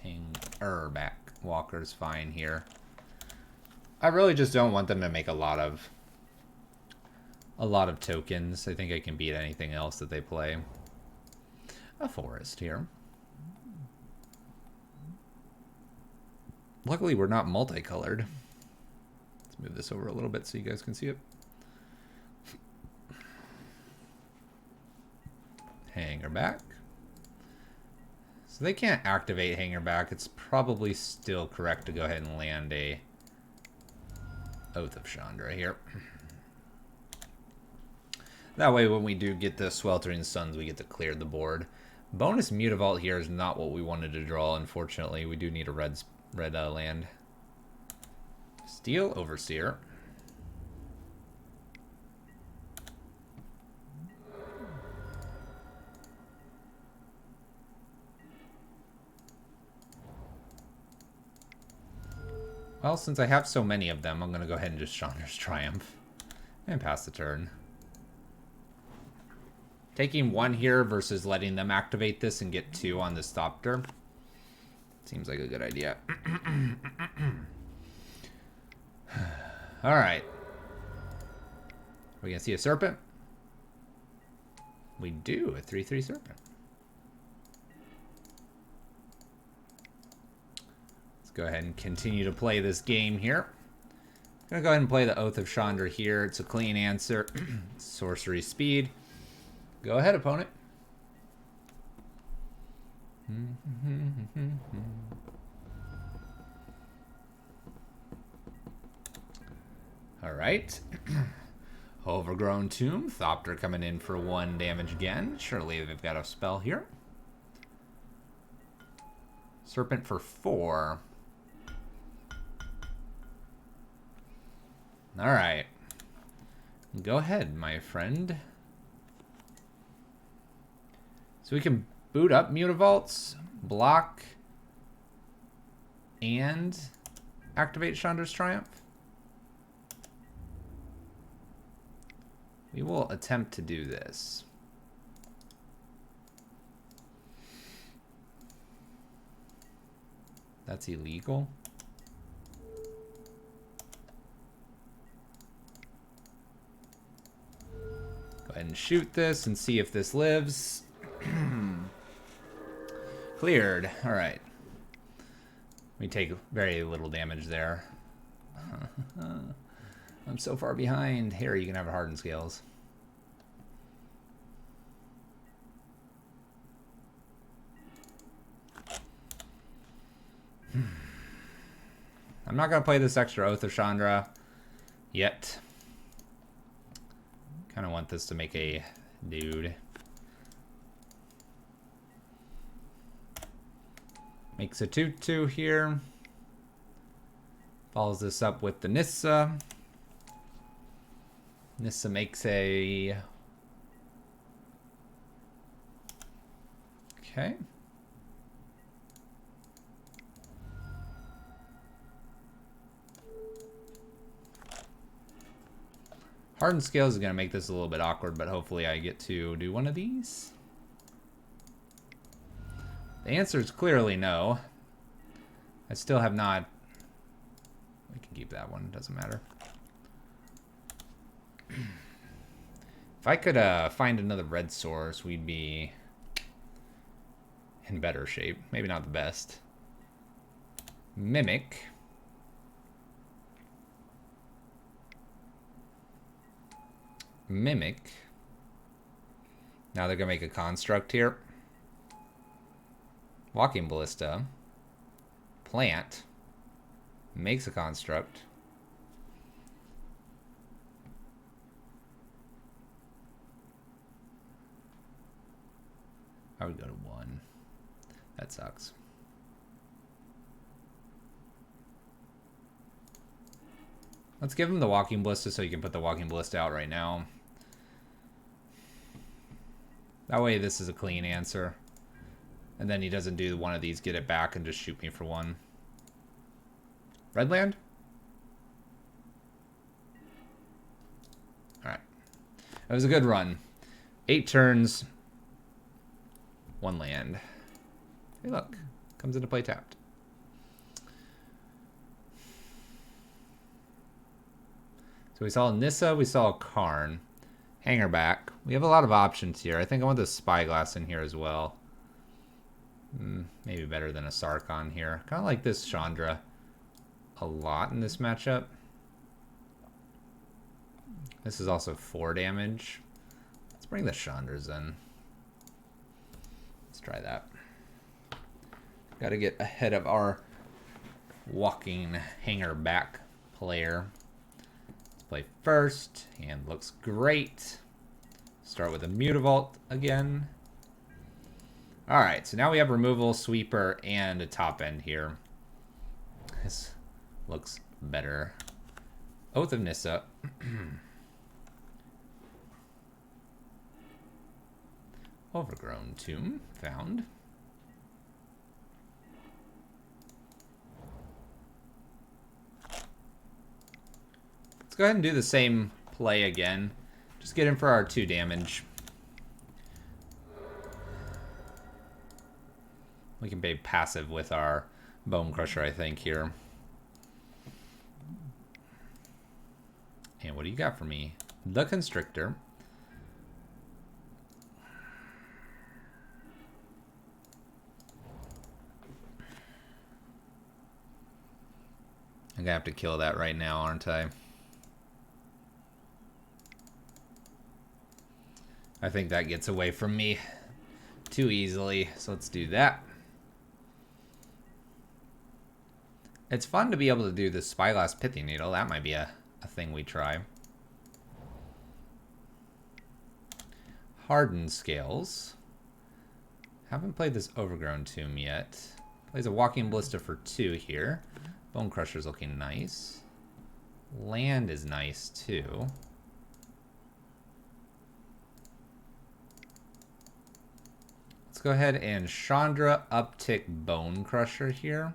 Hangerback Walker's fine here. I really just don't want them to make a lot of tokens. I think I can beat anything else that they play. A forest here. Luckily, we're not multicolored. Let's move this over a little bit so you guys can see it. Hangerback. So they can't activate Hangerback. It's probably still correct to go ahead and land a Oath of Chandra here. That way, when we do get the Sweltering Suns, we get to clear the board. Bonus Mutavault here is not what we wanted to draw, unfortunately. We do need a red land. Steel Overseer. Well, since I have so many of them, I'm going to go ahead and just Chandra's Triumph. And pass the turn. Taking 1 here versus letting them activate this and get 2 on the Stopter. Seems like a good idea. Alright. We gonna see a Serpent? We do, a 3/3 Serpent. Let's go ahead and continue to play this game here. I'm gonna go ahead and play the Oath of Chandra here. It's a clean answer. Sorcery speed. Go ahead, opponent. All right. Overgrown Tomb. Thopter coming in for 1 damage again. Surely they've got a spell here. Serpent for 4. All right. Go ahead, my friend. So we can boot up Mutavaults, block, and activate Chandra's Triumph. We will attempt to do this. That's illegal. Go ahead and shoot this and see if this lives. Cleared. All right. We take very little damage there. I'm so far behind. Here, you can have a Hardened Scales. I'm not going to play this extra Oath of Chandra yet. Kind of want this to make a dude. Makes a 2/2 here. Follows this up with the Nissa. Nissa makes a... Okay. Hardened Scales is going to make this a little bit awkward, but hopefully I get to do one of these. The answer is clearly no. I still have not... We can keep that one, doesn't matter. If I could find another red source, we'd be in better shape. Maybe not the best. Mimic. Mimic. Now they're going to make a construct here. Walking Ballista. Plant. Makes a construct. I would go to 1. That sucks. Let's give him the Walking Ballista so he can put the Walking Ballista out right now. That way this is a clean answer. And then he doesn't do one of these, get it back, and just shoot me for 1. Red land? Alright. That was a good run. 8 turns. 1 land. Hey, look. Comes into play tapped. So we saw Nissa, we saw Karn. Hanger back. We have a lot of options here. I think I want the Spyglass in here as well. Maybe better than a Sarkon here. Kind of like this Chandra a lot in this matchup. This is also 4 damage. Let's bring the Chandras in. Let's try that. Got to get ahead of our walking hanger back player. Let's play first. Hand looks great. Start with a Mutavault again. Alright, so now we have removal, sweeper, and a top end here. This looks better. Oath of Nissa. Overgrown Tomb found. Let's go ahead and do the same play again. Just get in for our 2 damage. We can be passive with our Bone Crusher, I think, here. And what do you got for me? The Constrictor. I'm gonna have to kill that right now, aren't I? I think that gets away from me too easily, so let's do that. It's fun to be able to do the Spyglass Pithy Needle. That might be a thing we try. Hardened Scales. Haven't played this Overgrown Tomb yet. Plays a Walking Ballista for 2 here. Bone Crusher's looking nice. Land is nice too. Let's go ahead and Chandra uptick Bone Crusher here.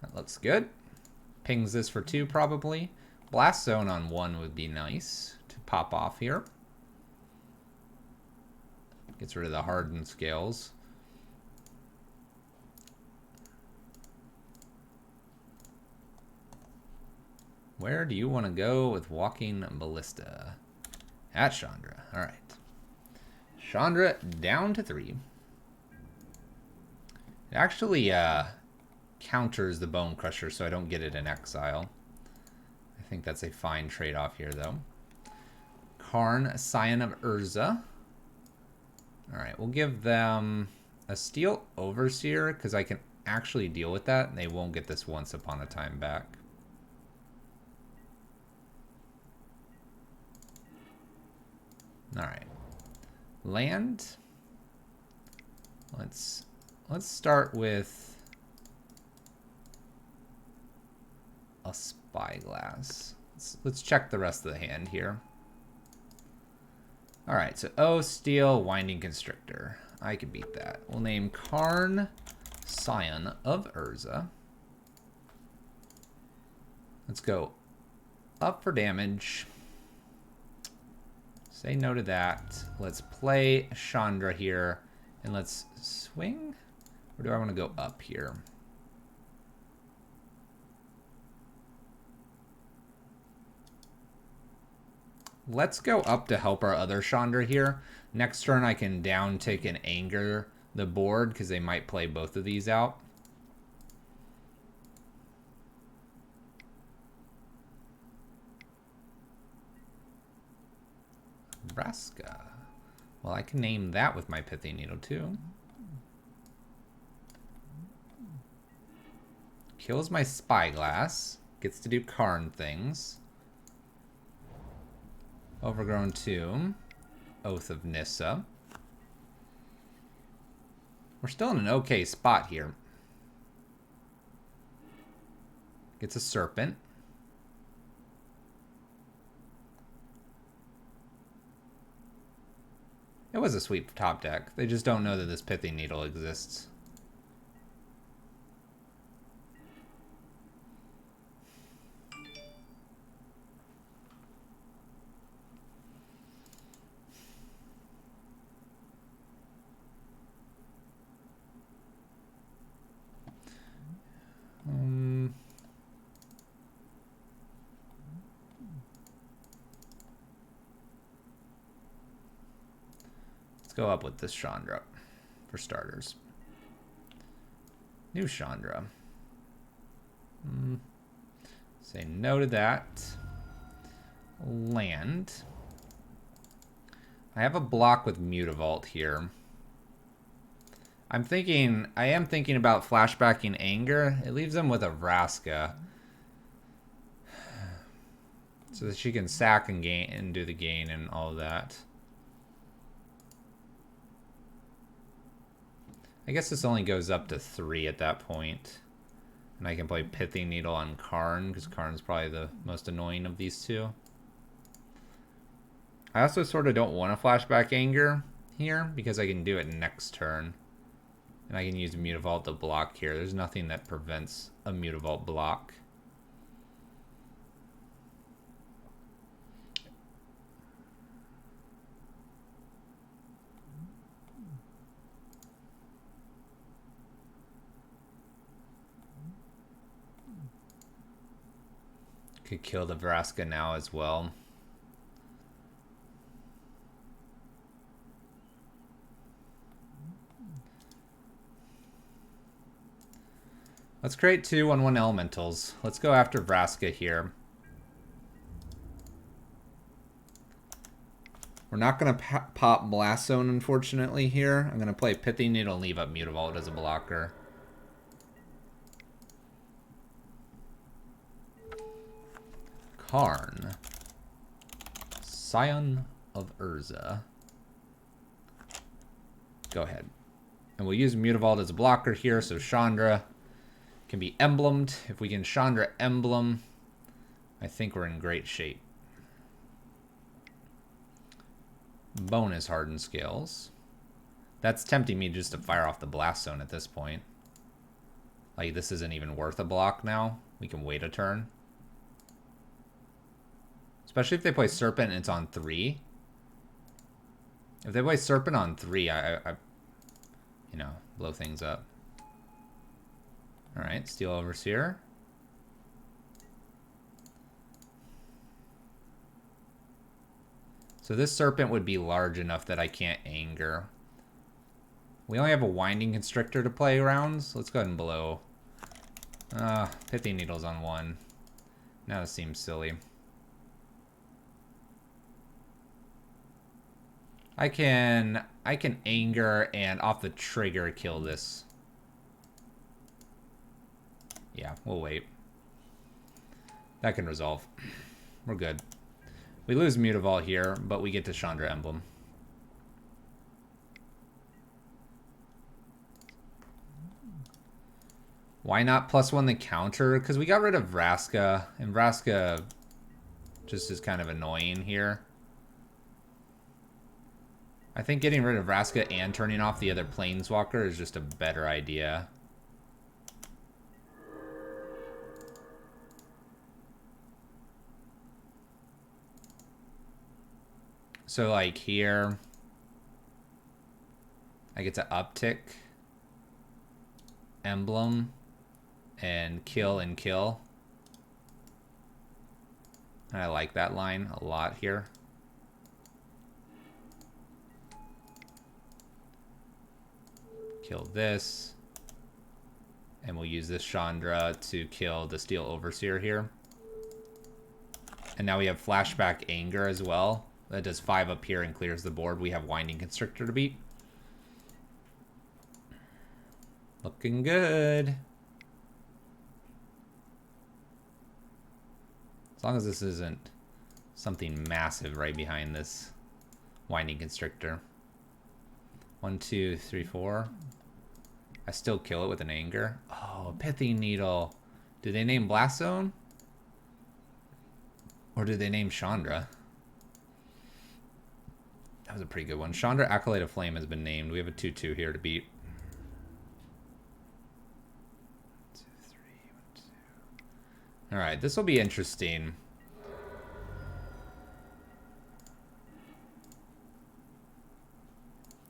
That looks good. Pings this for 2 probably. Blast Zone on 1 would be nice to pop off here. Gets rid of the Hardened Scales. Where do you want to go with Walking Ballista? At Chandra. Alright. Chandra down to 3. It actually counters the Bone Crusher, so I don't get it in exile. I think that's a fine trade-off here, though. Karn, Scion of Urza. Alright, we'll give them a Steel Overseer, because I can actually deal with that, and they won't get this Once Upon a Time back. Alright. Land. Let's start with a Spyglass. Let's check the rest of the hand here. Alright, so O, Steel, Winding Constrictor. I can beat that. We'll name Karn, Scion of Urza. Let's go up for damage. Say no to that. Let's play Chandra here. And let's swing? Or do I want to go up here? Let's go up to help our other Chandra here. Next turn I can down tick and anger the board because they might play both of these out. Nebraska. Well, I can name that with my Pithy Needle too. Kills my Spyglass. Gets to do Karn things. Overgrown Tomb. Oath of Nissa. We're still in an okay spot here. Gets a Serpent. It was a sweet top deck. They just don't know that this Pithy Needle exists. Let's go up with this Chandra for starters. New Chandra. Say no to that. Land. I have a block with Mutavault here. I am thinking about flashbacking Anger. It leaves them with a Vraska. So that she can sack and gain and do the gain and all of that. I guess this only goes up to 3 at that point. And I can play Pithy Needle on Karn, because Karn's probably the most annoying of these two. I also sort of don't want to flashback Anger here, because I can do it next turn. And I can use Mutavault to block here. There's nothing that prevents a Mutavault block. Could kill the Vraska now as well. Let's create 2 1/1 elementals. Let's go after Vraska here. We're not going to pop Blast Zone, unfortunately, here. I'm going to play Pithy Needle and leave up Mutavault as a blocker. Karn. Scion of Urza. Go ahead. And we'll use Mutavault as a blocker here, so Chandra can be emblemed. If we can Chandra emblem, I think we're in great shape. Bonus Hardened Scales. That's tempting me just to fire off the Blast Zone at this point. Like, this isn't even worth a block now. We can wait a turn. Especially if they play Serpent and it's on 3. If they play Serpent on 3, I you know, blow things up. Alright, Steel Overseer. So this Serpent would be large enough that I can't Anger. We only have a Winding Constrictor to play around, so let's go ahead and blow. Pithy Needle's on 1. Now this seems silly. I can anger and off the trigger kill this. Yeah, we'll wait. That can resolve. We're good. We lose Mutavault here, but we get to Chandra Emblem. Why not +1 the counter? Because we got rid of Vraska, and Vraska just is kind of annoying here. I think getting rid of Vraska and turning off the other Planeswalker is just a better idea. So like here, I get to uptick Emblem and kill and kill. And I like that line a lot here. Kill this. And we'll use this Chandra to kill the Steel Overseer here. And now we have Flashback Anger as well. That does 5 up here and clears the board. We have Winding Constrictor to beat. Looking good. As long as this isn't something massive right behind this Winding Constrictor. 1, 2, 3, 4. I still kill it with an anger. Oh, Pithy Needle. Do they name Blast Zone? Or do they name Chandra? That was a pretty good one. Chandra Acolyte of Flame has been named. We have a 2/2 here to beat. 2, 3, 1, 2. Alright, this will be interesting.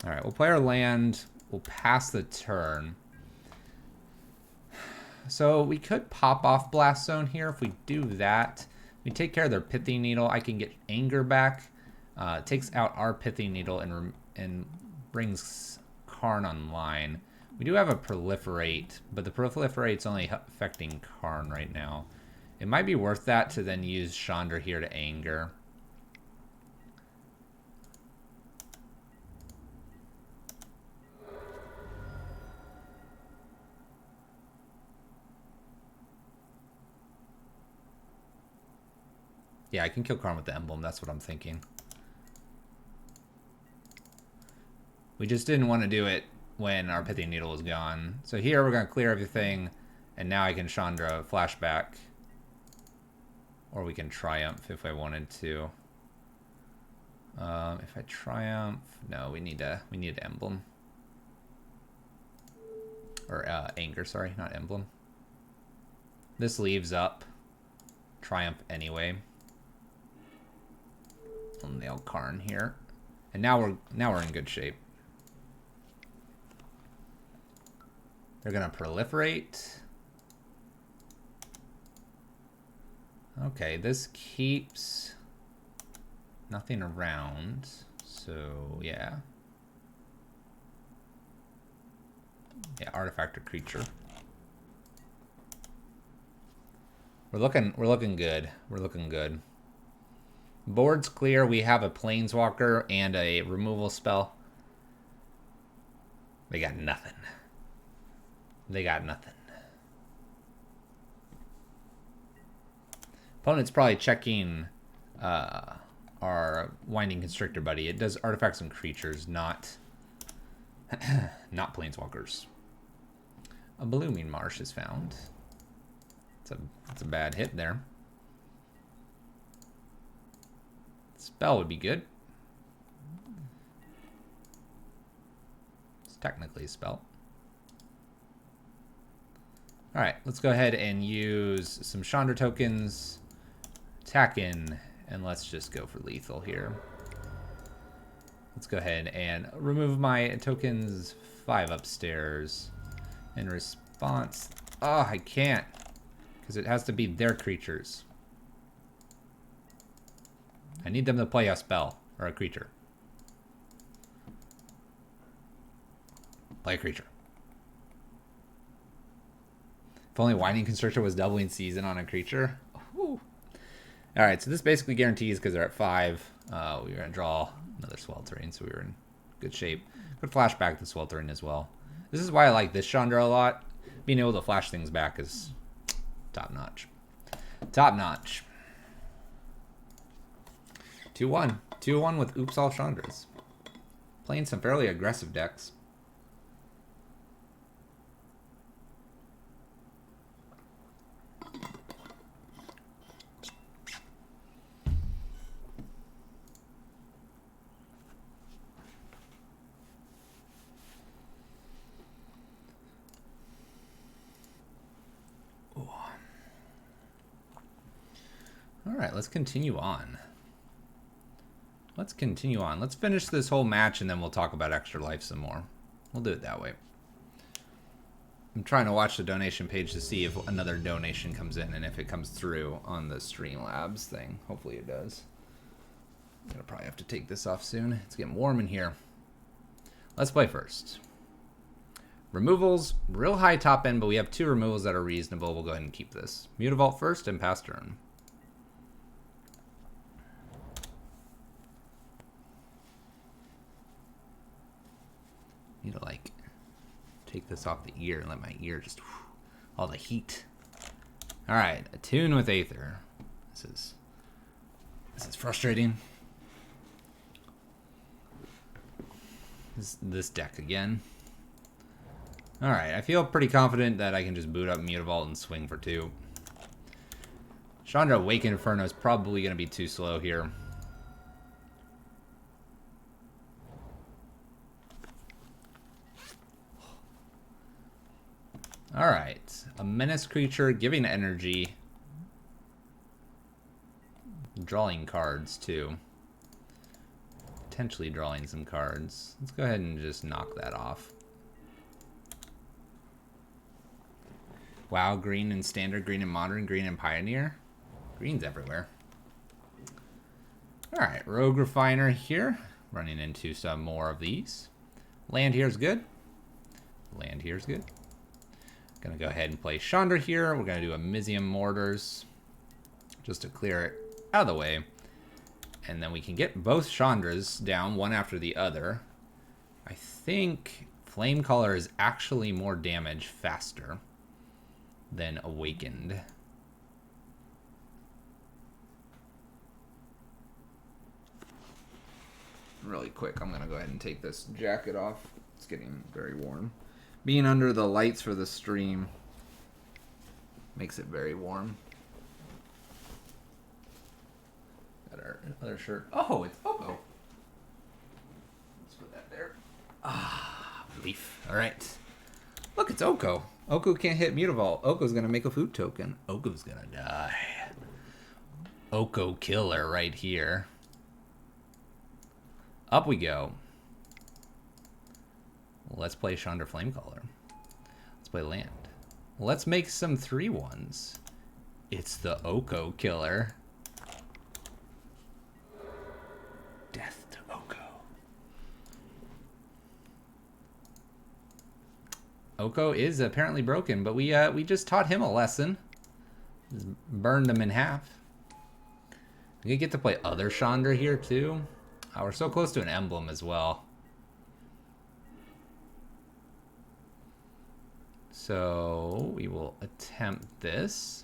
Alright, we'll play our land. We'll pass the turn. So we could pop off Blast Zone here. If we do that, we take care of their Pithy Needle. I can get Anger back. Takes out our Pithy Needle and brings Karn online. We do have a Proliferate, but the Proliferate's only affecting Karn right now. It might be worth that to then use Chandra here to anger. Yeah, I can kill Karn with the Emblem. That's what I'm thinking. We just didn't want to do it when our Pithy Needle was gone. So here we're going to clear everything, and now I can Chandra Flashback. Or we can Triumph if I wanted to. If I Triumph... No, we need an Emblem. Or Anger, sorry, not Emblem. This leaves up Triumph anyway. I'll nail Karn here. And now we're in good shape. They're gonna proliferate. Okay, this keeps nothing around. So yeah. Yeah, artifact or creature. We're looking good. We're looking good. Board's clear. We have a Planeswalker and a removal spell. They got nothing. They got nothing. Opponent's probably checking our Winding Constrictor buddy. It does artifacts and creatures, not not Planeswalkers. A Blooming Marsh is found. It's a bad hit there. Spell would be good. It's technically a spell. Alright, let's go ahead and use some Chandra tokens. Attack in, and let's just go for lethal here. Let's go ahead and remove my tokens 5 upstairs. In response... Oh, I can't. Because it has to be their creatures. I need them to play a spell or a creature. Play a creature. If only Winding Constrictor was doubling season on a creature. Ooh. All right, so this basically guarantees because they're at 5. We were going to draw another Sweltering, so we were in good shape. Could flash back the Sweltering as well. This is why I like this Chandra a lot. Being able to flash things back is top notch. Top notch. 2-1. 2-1 with Oops All Chandras. Playing some fairly aggressive decks. Alright, let's continue on. Let's continue on. Let's finish this whole match and then we'll talk about Extra Life some more. We'll do it that way. I'm trying to watch the donation page to see if another donation comes in and if it comes through on the Streamlabs thing. Hopefully it does. I'm gonna probably have to take this off soon. It's getting warm in here. Let's play first. Removals, real high top end, but we have 2 removals that are reasonable. We'll go ahead and keep this. Mutavault first and pass turn. Need to like take this off the ear and let my ear just all the heat. All right, attune with Aether. This is frustrating. This deck again. All right, I feel pretty confident that I can just boot up Mutavault and swing for 2. Chandra Awakened Inferno is probably going to be too slow here. Alright, a menace creature giving energy. Drawing cards too. Potentially drawing some cards. Let's go ahead and just knock that off. Wow, green and standard, green and modern, green and pioneer. Green's everywhere. Alright, Rogue Refiner here. Running into some more of these. Land here's good. Land here's good. Gonna go ahead and play Chandra here. We're gonna do a Mizium Mortars just to clear it out of the way. And then we can get both Chandras down one after the other. I think Flame Color is actually more damage faster than Awakened. Really quick, I'm gonna go ahead and take this jacket off. It's getting very warm. Being under the lights for the stream makes it very warm. Got our other shirt. Oh, it's Oko. Let's put that there. Ah, relief. All right. Look, it's Oko. Oko can't hit Mutavault. Oko's going to make a food token. Oko's going to die. Oko killer right here. Up we go. Let's play Chandra Flamecaller. Let's play land. Let's make some 3/1s. It's the Oko killer. Death to Oko. Oko is apparently broken, but we just taught him a lesson. Just burned him in half. We get to play other Chandra here too. We're so close to an emblem as well. So we will attempt this.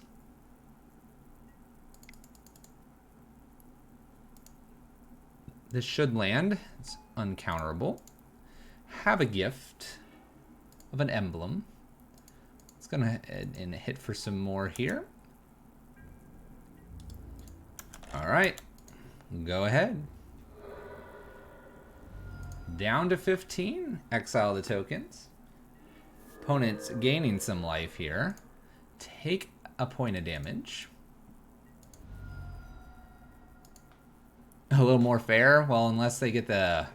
This should land. It's uncounterable. Have a gift of an emblem. It's gonna head and hit for some more here. All right, go ahead. Down to 15. Exile the tokens. Opponent's gaining some life here. Take a point of damage. A little more fair. Well, unless they get the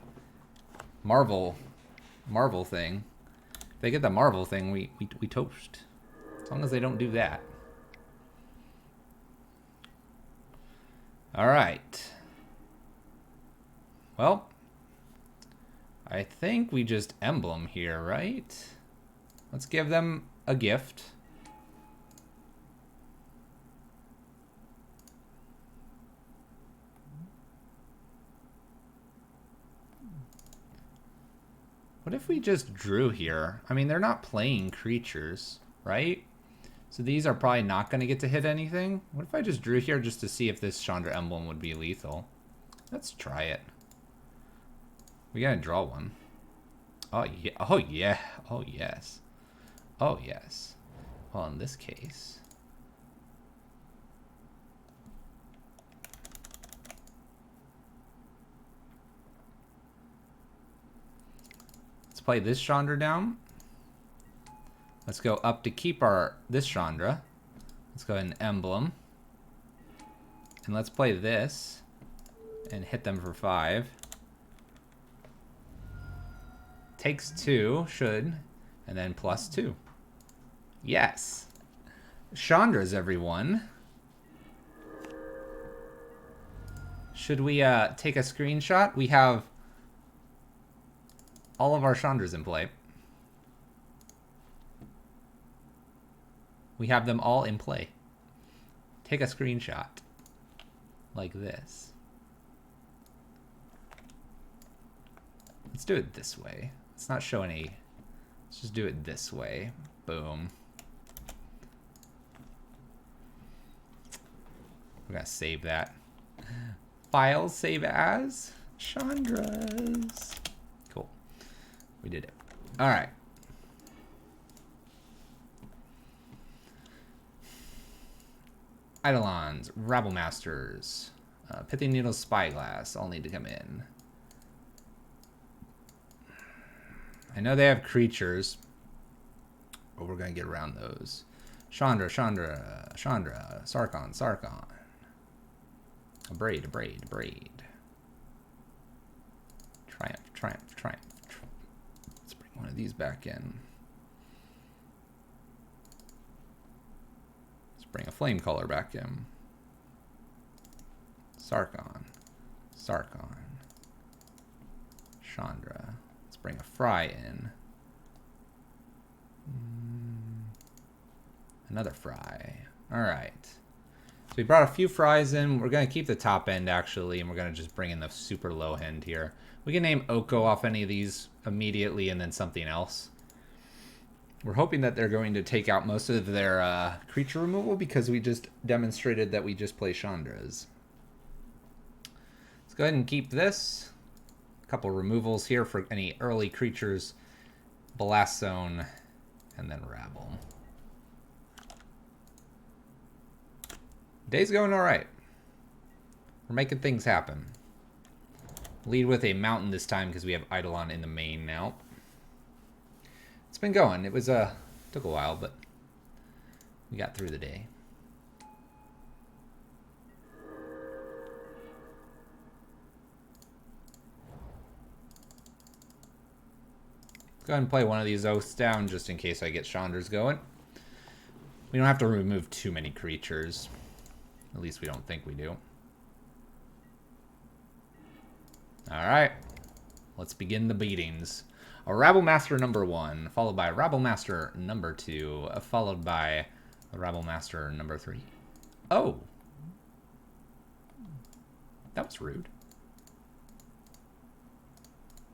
Marvel thing. If they get the Marvel thing, we toast. As long as they don't do that. All right. Well, I think we just emblem here, right? Let's give them a gift. What if we just drew here? I mean, they're not playing creatures, right? So these are probably not going to get to hit anything. What if I just drew here just to see if this Chandra emblem would be lethal? Let's try it. We gotta draw one. Oh yeah. Oh yeah. Oh yes. Oh yes. Well, in this case, let's play this Chandra down. Let's go up to keep this Chandra. Let's go ahead and emblem. And let's play this and hit them for 5. Takes 2, should, and then +2. Yes. Chandras, everyone. Should we take a screenshot? We have all of our Chandras in play. We have them all in play. Take a screenshot. Like this. Let's do it this way. Let's not show any. Let's just do it this way. Boom. We're gonna save that. File, save as Chandras. Cool. We did it. All right. Eidolons, Rabble Masters, Pithy Needles, Spyglass all need to come in. I know they have creatures, but we're going to get around those. Chandra, Sarkon. A braid. Triumph. Let's bring one of these back in. Let's bring a flame color back in. Sarkon. Chandra. Let's bring a fry in. Another fry. All right. So we brought a few fries in. We're going to keep the top end, actually, and we're going to just bring in the super low end here. We can name Oko off any of these immediately and then something else. We're hoping that they're going to take out most of their creature removal because we just demonstrated that we just play Chandras. Let's go ahead and keep this. A couple removals here for any early creatures. Blast Zone, and then Rabble. Day's going all right. We're making things happen. Lead with a mountain this time because we have Eidolon in the main now. It's been going. It was took a while, but we got through the day. Let's go ahead and play one of these oaths down just in case I get Chandras going. We don't have to remove too many creatures. At least we don't think we do. Alright. Let's begin the beatings. A Rabble Master number 1, followed by Rabble Master number 2, followed by a Rabble Master number 3. Oh! That was rude.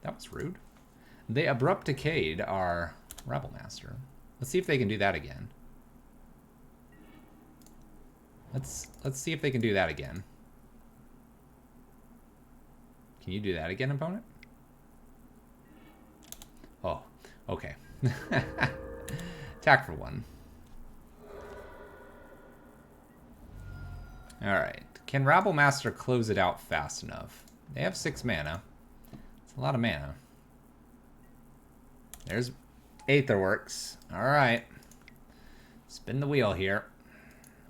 That was rude. They abrupt decayed our Rabble Master. Let's see if they can do that again. Let's see if they can do that again. Can you do that again, opponent? Oh, okay. Attack for 1. Alright. Can Rabble Master close it out fast enough? They have 6 mana. It's a lot of mana. There's Aetherworks. Alright. Spin the wheel here.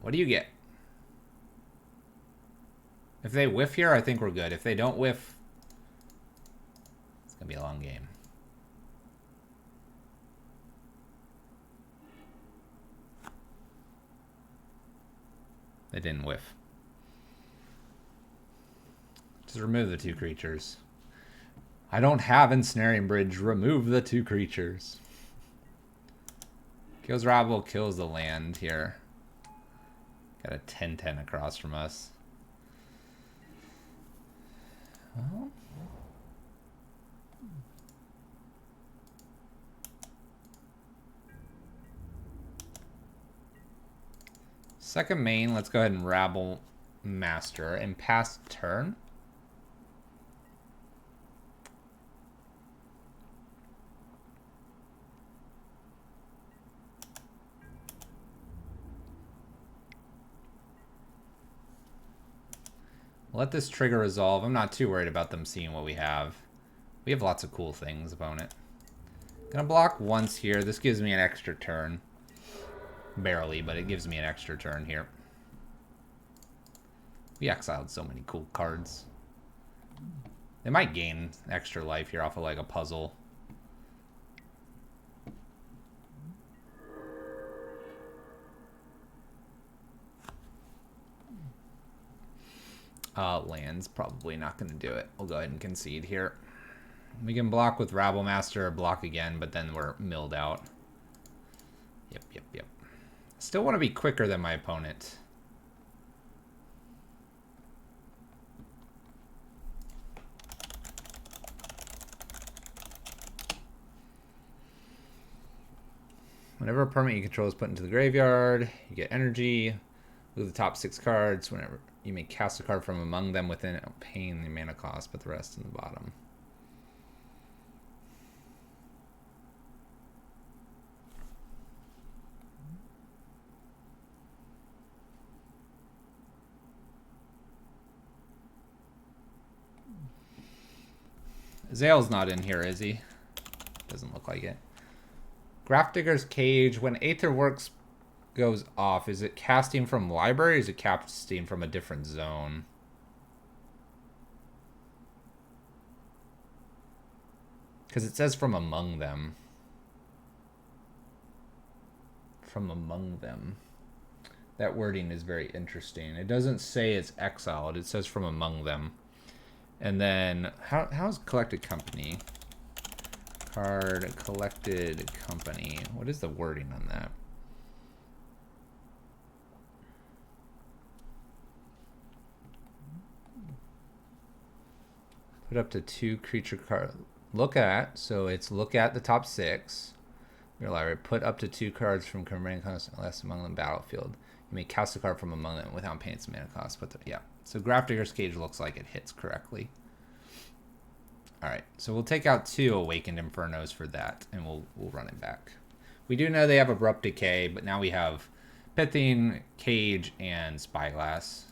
What do you get? If they whiff here, I think we're good. If they don't whiff, it's going to be a long game. They didn't whiff. Just remove the 2 creatures. I don't have Ensnaring Bridge. Remove the 2 creatures. Kills Rabble, kills the land here. Got a 10-10 across from us. Well, Second main, let's go ahead and Rabble Master and pass turn. Let this trigger resolve. I'm not too worried about them seeing what we have. We have lots of cool things, opponent. Gonna block once here. This gives me an extra turn. Barely, but it gives me an extra turn here. We exiled so many cool cards. They might gain extra life here off of like a puzzle. Land's probably not going to do it. We'll go ahead and concede here. We can block with Rabble Master or block again, but then we're milled out. Yep. Still want to be quicker than my opponent. Whenever a permanent you control is put into the graveyard, you get energy. Move the top 6 cards. Whenever you may cast a card from among them within paying the mana cost, put the rest in the bottom. Zale's not in here, is he? Doesn't look like it. Grafdigger's Cage. When Aetherworks goes off, is it casting from library or is it casting from a different zone? Because it says from among them. From among them. That wording is very interesting. It doesn't say it's exiled. It says from among them. And then, how's Collected Company? Card Collected Company. What is the wording on that? Put up to 2 creature cards. Look at, so it's look at the top 6. Your library. Put up to 2 cards from command constant less among them battlefield. You may cast a card from among them without paying its mana cost. But yeah. So Grafdigger's Cage looks like it hits correctly. Alright, so we'll take out 2 Awakened Infernos for that, and we'll run it back. We do know they have Abrupt Decay, but now we have Pithing, Cage, and Spyglass.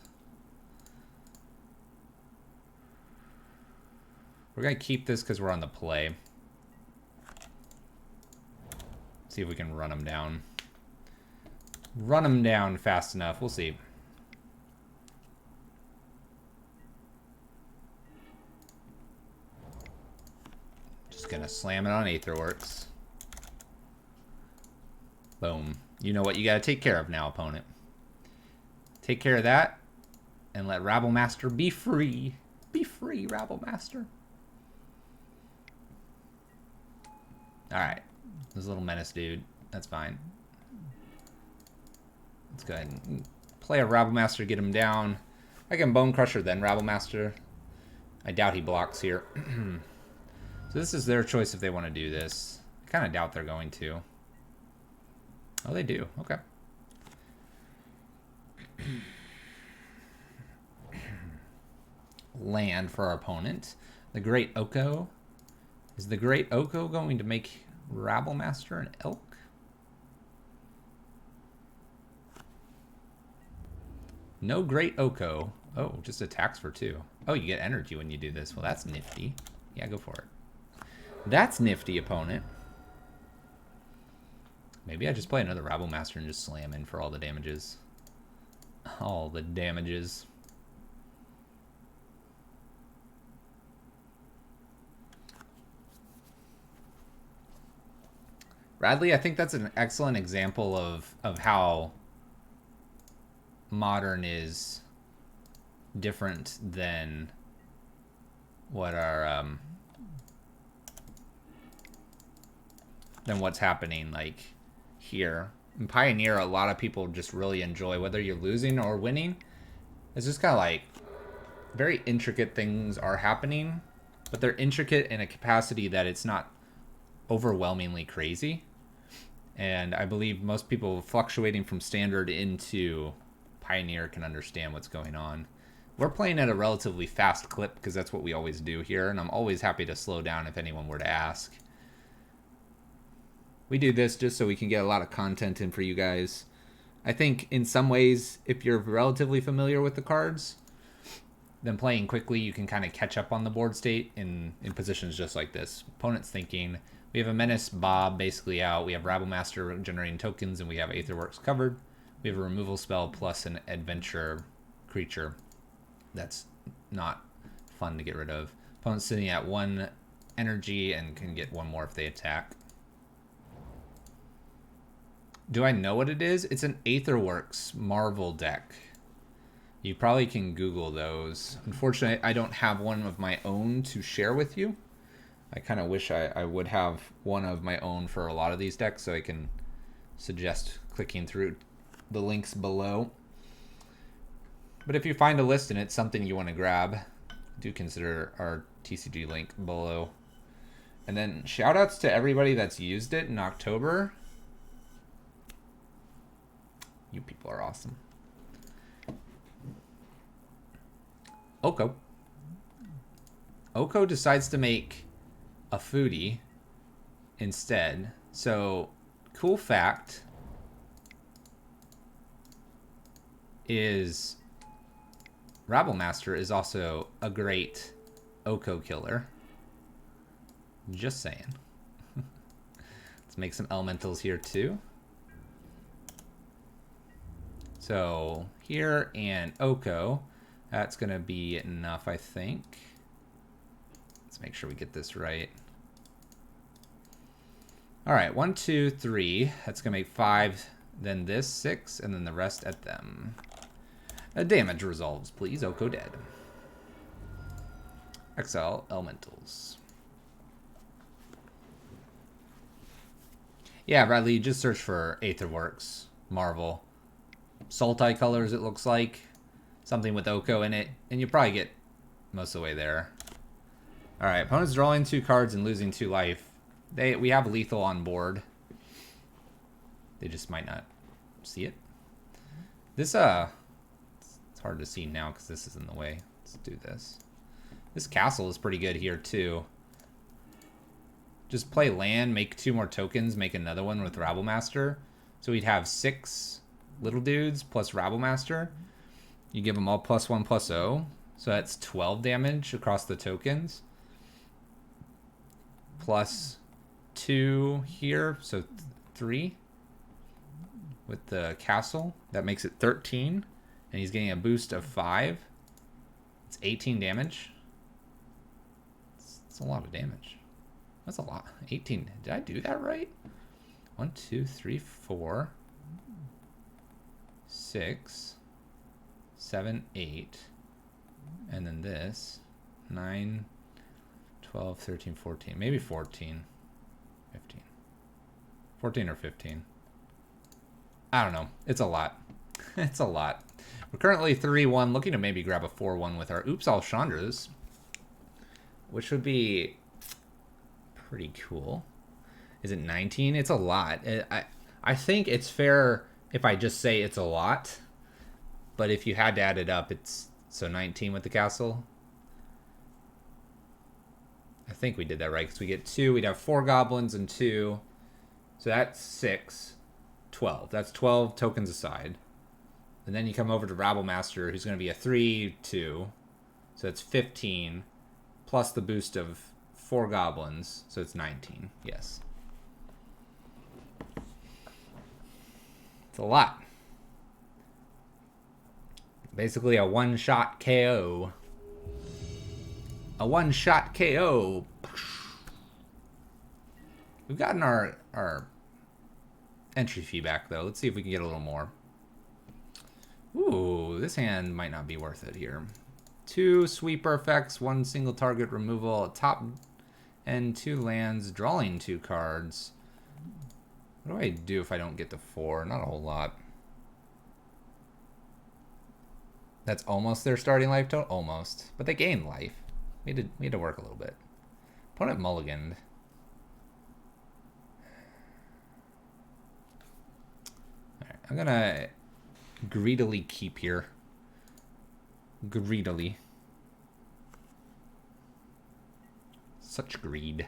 We're going to keep this because we're on the play. See if we can run them down. Run them down fast enough. We'll see. Just going to slam it on Aetherworks. Boom. You know what you got to take care of now, opponent. Take care of that. And let Rabble Master be free. Be free, Rabble Master. Alright. This little menace dude. That's fine. Let's go ahead and play a Rabble Master, get him down. I can Bone Crusher, then Rabble Master. I doubt he blocks here. So this is their choice if they want to do this. I kind of doubt they're going to. Oh, they do. Okay. Land for our opponent. The Great Oko. Is the Great Oko going to make Rabble Master an elk? No Great Oko. Oh, just attacks for 2. Oh, you get energy when you do this. Well, that's nifty. Yeah, go for it. That's nifty, opponent. Maybe I just play another Rabble Master and just slam in for all the damages. All the damages. Radley, I think that's an excellent example of how Modern is different than what our than what's happening like here. In Pioneer, a lot of people just really enjoy whether you're losing or winning. It's just kind of like very intricate things are happening, but they're intricate in a capacity that it's not overwhelmingly crazy. And I believe most people fluctuating from standard into Pioneer can understand what's going on. We're playing at a relatively fast clip because that's what we always do here, and I'm always happy to slow down if anyone were to ask. We do this just so we can get a lot of content in for you guys. I think in some ways, if you're relatively familiar with the cards, then playing quickly, you can kind of catch up on the board state in positions just like this. Opponent's thinking, we have a Menace Bob basically out, we have Rabblemaster generating tokens, and we have Aetherworks covered. We have a removal spell plus an adventure creature that's not fun to get rid of. Opponent's sitting at 1 energy and can get 1 more if they attack. Do I know what it is? It's an Aetherworks Marvel deck. You probably can Google those. Unfortunately, I don't have one of my own to share with you. I kind of wish I would have one of my own for a lot of these decks, so I can suggest clicking through the links below. But if you find a list and it's something you want to grab, do consider our TCG link below. And then shout outs to everybody that's used it in October. You people are awesome. Oko decides to make a foodie instead. So, cool fact is Rabblemaster is also a great Oko killer. Just saying. Let's make some elementals here too. So here and Oko, that's going to be enough, I think. Let's make sure we get this right. All right, 1, 2, 3. That's going to make 5, then this 6, and then the rest at them. Damage resolves, please. Oko dead. Exile elementals. Yeah, Bradley, you just search for Aetherworks Marvel. Sultai colors, it looks like. Something with Oko in it, and you probably get most of the way there. Alright, opponent's drawing 2 cards and losing 2 life. We have lethal on board. They just might not see it. This, it's hard to see now because this is in the way. Let's do this. This castle is pretty good here, too. Just play land, make 2 more tokens, make another one with Rabblemaster. So we'd have 6 little dudes plus Rabblemaster. You give them all +1/+0. So that's 12 damage across the tokens. Plus 2 here, so 3 with the castle. That makes it 13. And he's getting a boost of 5. It's 18 damage. It's a lot of damage. That's a lot. 18. Did I do that right? 1, 2, 3, 4, 6, 7, 8. And then this. 9, 12, 13, 14. Maybe 14. 15. 14 or 15. I don't know. It's a lot. It's a lot. We're currently 3-1. Looking to maybe grab a 4-1 with our Oops All Chandras. Which would be pretty cool. Is it 19? It's a lot. I think it's fair if I just say it's a lot. But if you had to add it up, it's... So 19 with the castle. I think we did that right, because we get 2. We'd have 4 goblins and 2. So that's 6. 12. That's 12 tokens aside. And then you come over to Rabblemaster, who's going to be a 3, 2. So it's 15. Plus the boost of 4 goblins. So it's 19. Yes. It's a lot. Basically a one-shot KO. A one-shot KO. We've gotten our entry fee back, though. Let's see if we can get a little more. Ooh, this hand might not be worth it here. 2 sweeper effects, 1 single target removal, top and 2 lands, drawing 2 cards. What do I do if I don't get to 4? Not a whole lot. That's almost their starting life total? Almost. But they gain life. We had to work a little bit. Opponent mulliganed. Alright, I'm gonna greedily keep here. Greedily. Such greed.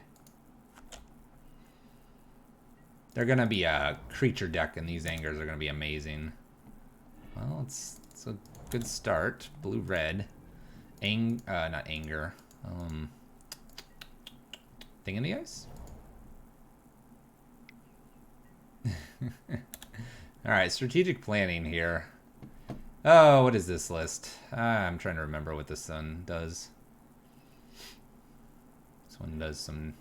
They're going to be a creature deck, and these angers are going to be amazing. Well, it's a good start. Blue-red. Not anger. Thing in the ice? Alright, strategic planning here. Oh, what is this list? I'm trying to remember what this one does. This one does some...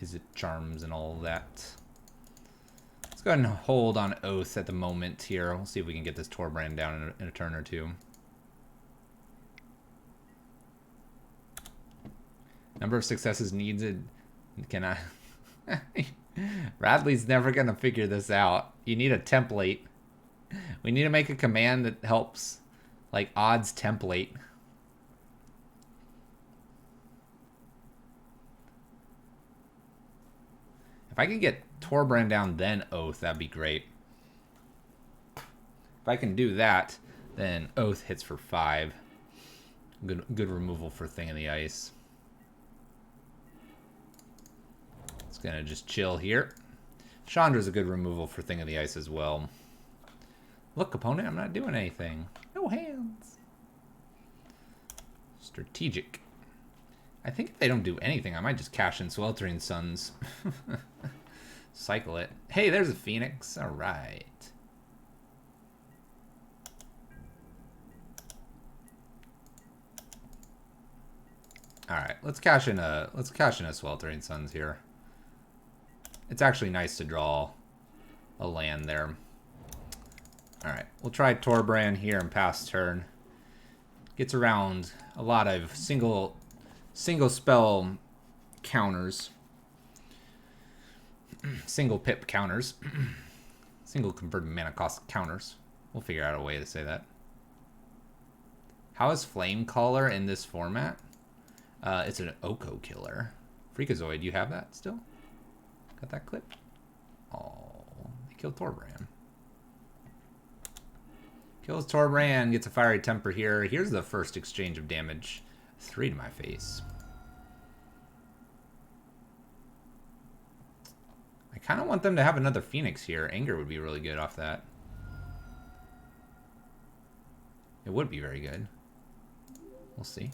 Is it charms and all that? Let's go ahead and hold on Oath at the moment here. We'll see if we can get this Torbrand down in a turn or two. Number of successes needed. Can I... Radley's never going to figure this out. You need a template. We need to make a command that helps. Like odds template. If I can get Torbrand down, then Oath, that'd be great. If I can do that, then Oath hits for 5. Good removal for Thing in the Ice. It's gonna just chill here. Chandra's a good removal for Thing in the Ice as well. Look, opponent, I'm not doing anything. No hands. Strategic. I think if they don't do anything, I might just cash in Sweltering Suns. Cycle it. Hey, there's a Phoenix. All right. All right, let's cash in a Sweltering Suns here. It's actually nice to draw a land there. All right, we'll try Torbrand here and pass turn. Gets around a lot of single spell counters. Single pip counters. Single converted mana cost counters. We'll figure out a way to say that. How is Flamecaller in this format? It's an Oko killer. Freakazoid, you have that still? Got that clip? Oh, they killed Torbrand. Kills Torbrand, gets a Fiery Temper here. Here's the first exchange of damage. 3 to my face. I kind of want them to have another Phoenix here. Anger would be really good off that. It would be very good. We'll see.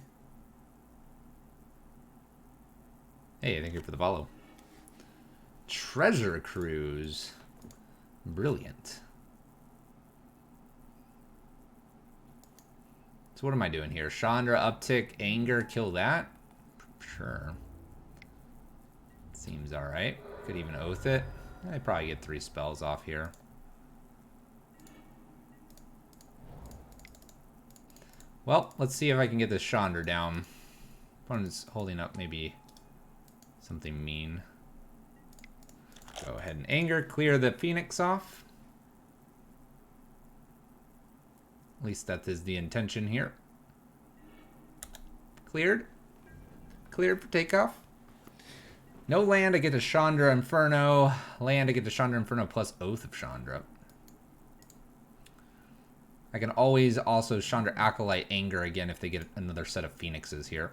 Hey, thank you for the follow. Treasure Cruise. Brilliant. So what am I doing here? Chandra, uptick, anger, kill that? Sure. Seems alright. Could even Oath it. I probably get 3 spells off here. Well, let's see if I can get this Chandra down. Opponent's holding up maybe something mean. Go ahead and anger, clear the Phoenix off. At least that is the intention here. Cleared. Cleared for takeoff. No land, I get to Chandra Inferno. Land, I get to Chandra Inferno plus Oath of Chandra. I can always also Chandra Acolyte Anger again if they get another set of Phoenixes here.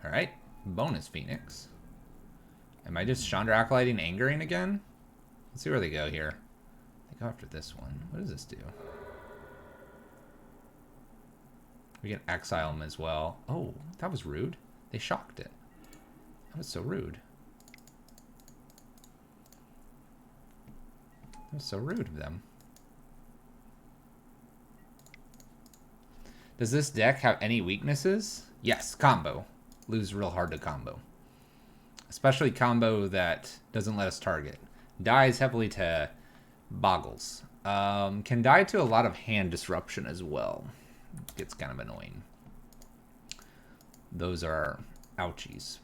Alright, bonus Phoenix. Am I just Chandra Acolyting Angering again? Let's see where they go here. They go after this one. What does this do? We can exile them as well. Oh, that was rude. They shocked it. That was so rude. That was so rude of them. Does this deck have any weaknesses? Yes, combo. Lose real hard to combo. Especially combo that doesn't let us target. Dies heavily to Boggles. Can die to a lot of hand disruption as well. Gets kind of annoying. Those are ouchies.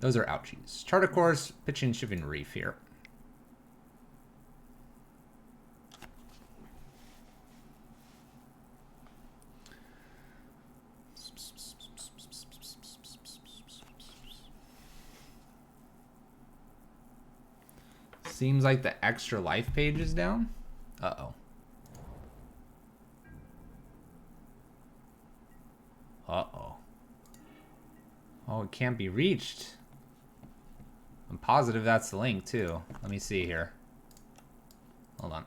Those are ouchies. Charter Course, pitching Shivin Reef here. Seems like the extra life page is down. Uh-oh. Uh-oh. Oh, it can't be reached. I'm positive that's the link, too. Let me see here. Hold on.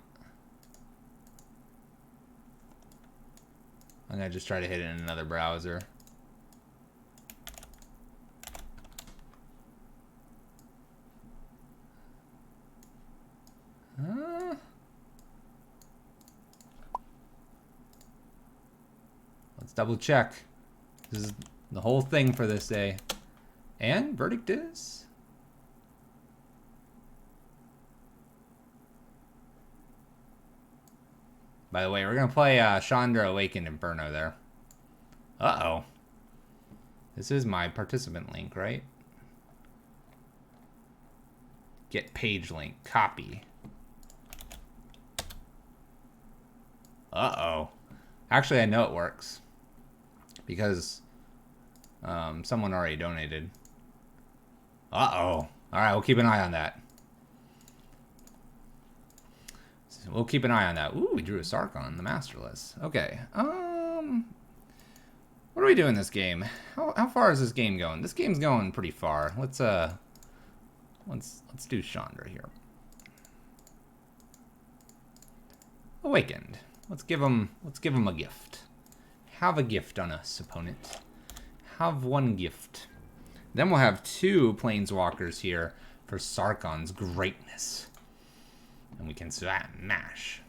I'm gonna just try to hit it in another browser. Let's double check. This is the whole thing for this day. And verdict is... By the way, we're going to play Chandra Awakened Inferno there. Uh-oh. This is my participant link, right? Get page link. Copy. Uh-oh. Actually, I know it works. Because someone already donated. Uh-oh. Alright, we'll keep an eye on that. We'll keep an eye on that. Ooh, we drew a Sarkon, the Masterless. Okay. What do we do in this game? How far is this game going? This game's going pretty far. Let's do Chandra here. Awakened. Let's give him a gift. Have a gift on us, opponent. Have one gift. Then we'll have 2 Planeswalkers here for Sarkon's greatness. And we can smash.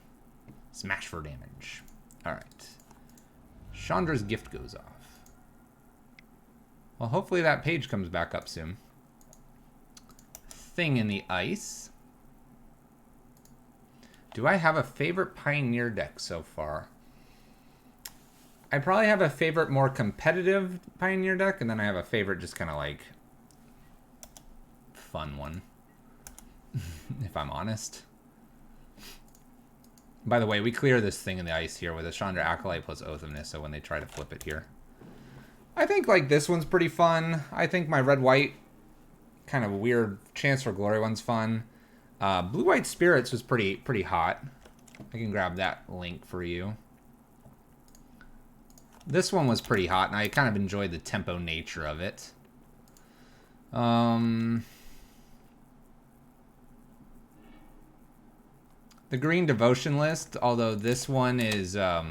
Smash for damage. Alright. Chandra's gift goes off. Well, hopefully that page comes back up soon. Thing in the ice. Do I have a favorite Pioneer deck so far? I probably have a favorite more competitive Pioneer deck, and then I have a favorite just kind of like fun one. If I'm honest. By the way, we clear this thing in the ice here with a Chandra Acolyte plus Oath of Nissa when they try to flip it here. I think like this one's pretty fun. I think my red-white kind of weird Chance for Glory one's fun. Blue-white Spirits was pretty hot. I can grab that link for you. This one was pretty hot, and I kind of enjoyed the tempo nature of it. The Green Devotion list, although this one is, this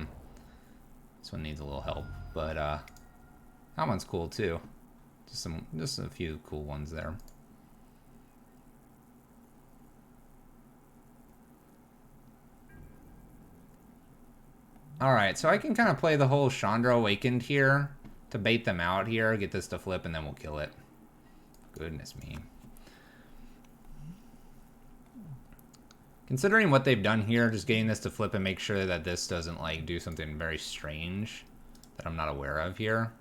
one needs a little help, but that one's cool too. Just a few cool ones there. Alright, so I can kind of play the whole Chandra Awakened here to bait them out here, get this to flip, and then we'll kill it. Goodness me. Considering what they've done here, just getting this to flip and make sure that this doesn't like do something very strange that I'm not aware of here.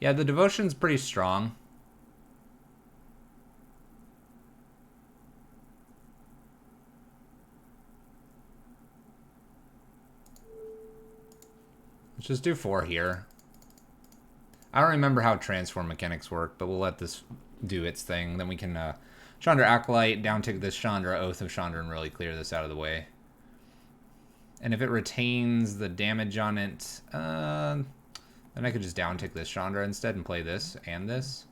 Yeah, the Devotion's pretty strong. Let's just do 4 here. I don't remember how transform mechanics work, but we'll let this do its thing. Then we can Chandra Acolyte, downtick this Chandra, Oath of Chandra, and really clear this out of the way. And if it retains the damage on it, then I could just downtick this Chandra instead and play this and this.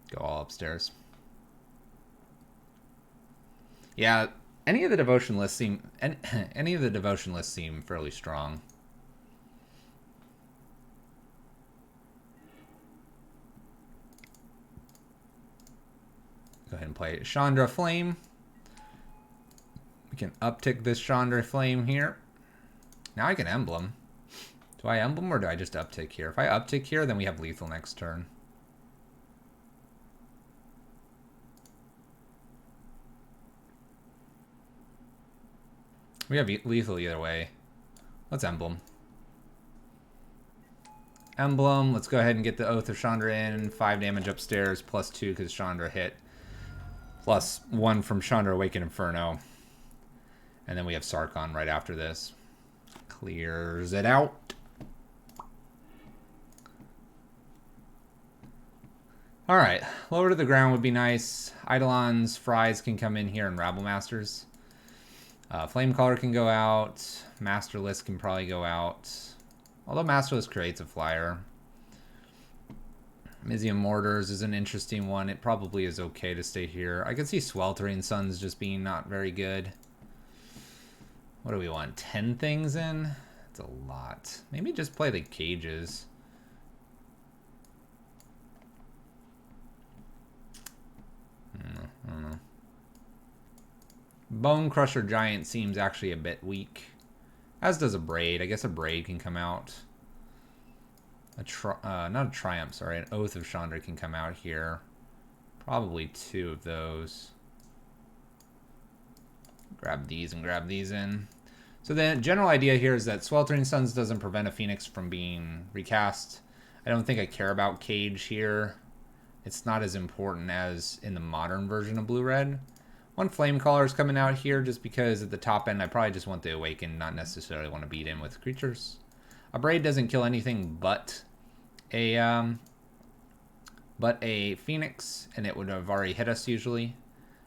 Go all upstairs. Yeah, any of the devotion lists seem fairly strong. Go ahead and play Chandra Flame. We can uptick this Chandra Flame here. Now I can emblem. Do I emblem or do I just uptick here? If I uptick here, then we have lethal next turn. We have lethal either way. Let's emblem. Emblem. Let's go ahead and get the Oath of Chandra in. 5 damage upstairs, plus 2 because Chandra hit. Plus 1 from Chandra Awakened Inferno. And then we have Sarkon right after this. Clears it out. All right, lower to the ground would be nice. Eidolons, Fries can come in here, and Rabble Masters. Flamecaller can go out. Masterless can probably go out. Although Masterless creates a flyer. Mizium Mortars is an interesting one. It probably is okay to stay here. I could see Sweltering Suns just being not very good. What do we want? 10 things in? That's a lot. Maybe just play the cages. I don't know. Bone Crusher Giant seems actually a bit weak. As does a Braid. I guess a Braid can come out. Not a Triumph, sorry. An Oath of Chandra can come out here. Probably 2 of those. Grab these and grab these in. So the general idea here is that Sweltering Suns doesn't prevent a Phoenix from being recast. I don't think I care about Cage here. It's not as important as in the modern version of Blue-Red. One Flamecaller is coming out here just because at the top end I probably just want the Awaken, not necessarily want to beat in with creatures. A Braid doesn't kill anything but a Phoenix, and it would have already hit us usually.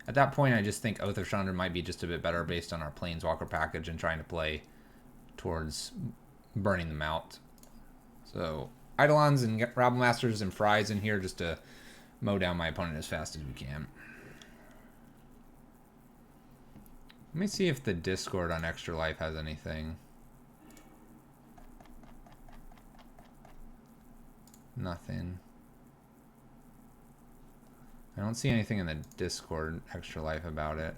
At that point, I just think Oath of Chandra might be just a bit better based on our Planeswalker package and trying to play towards burning them out. So, Eidolons and Rabble Masters and Fries in here just to mow down my opponent as fast as we can. Let me see if the Discord on Extra Life has anything. Nothing. I don't see anything in the Discord Extra Life about it.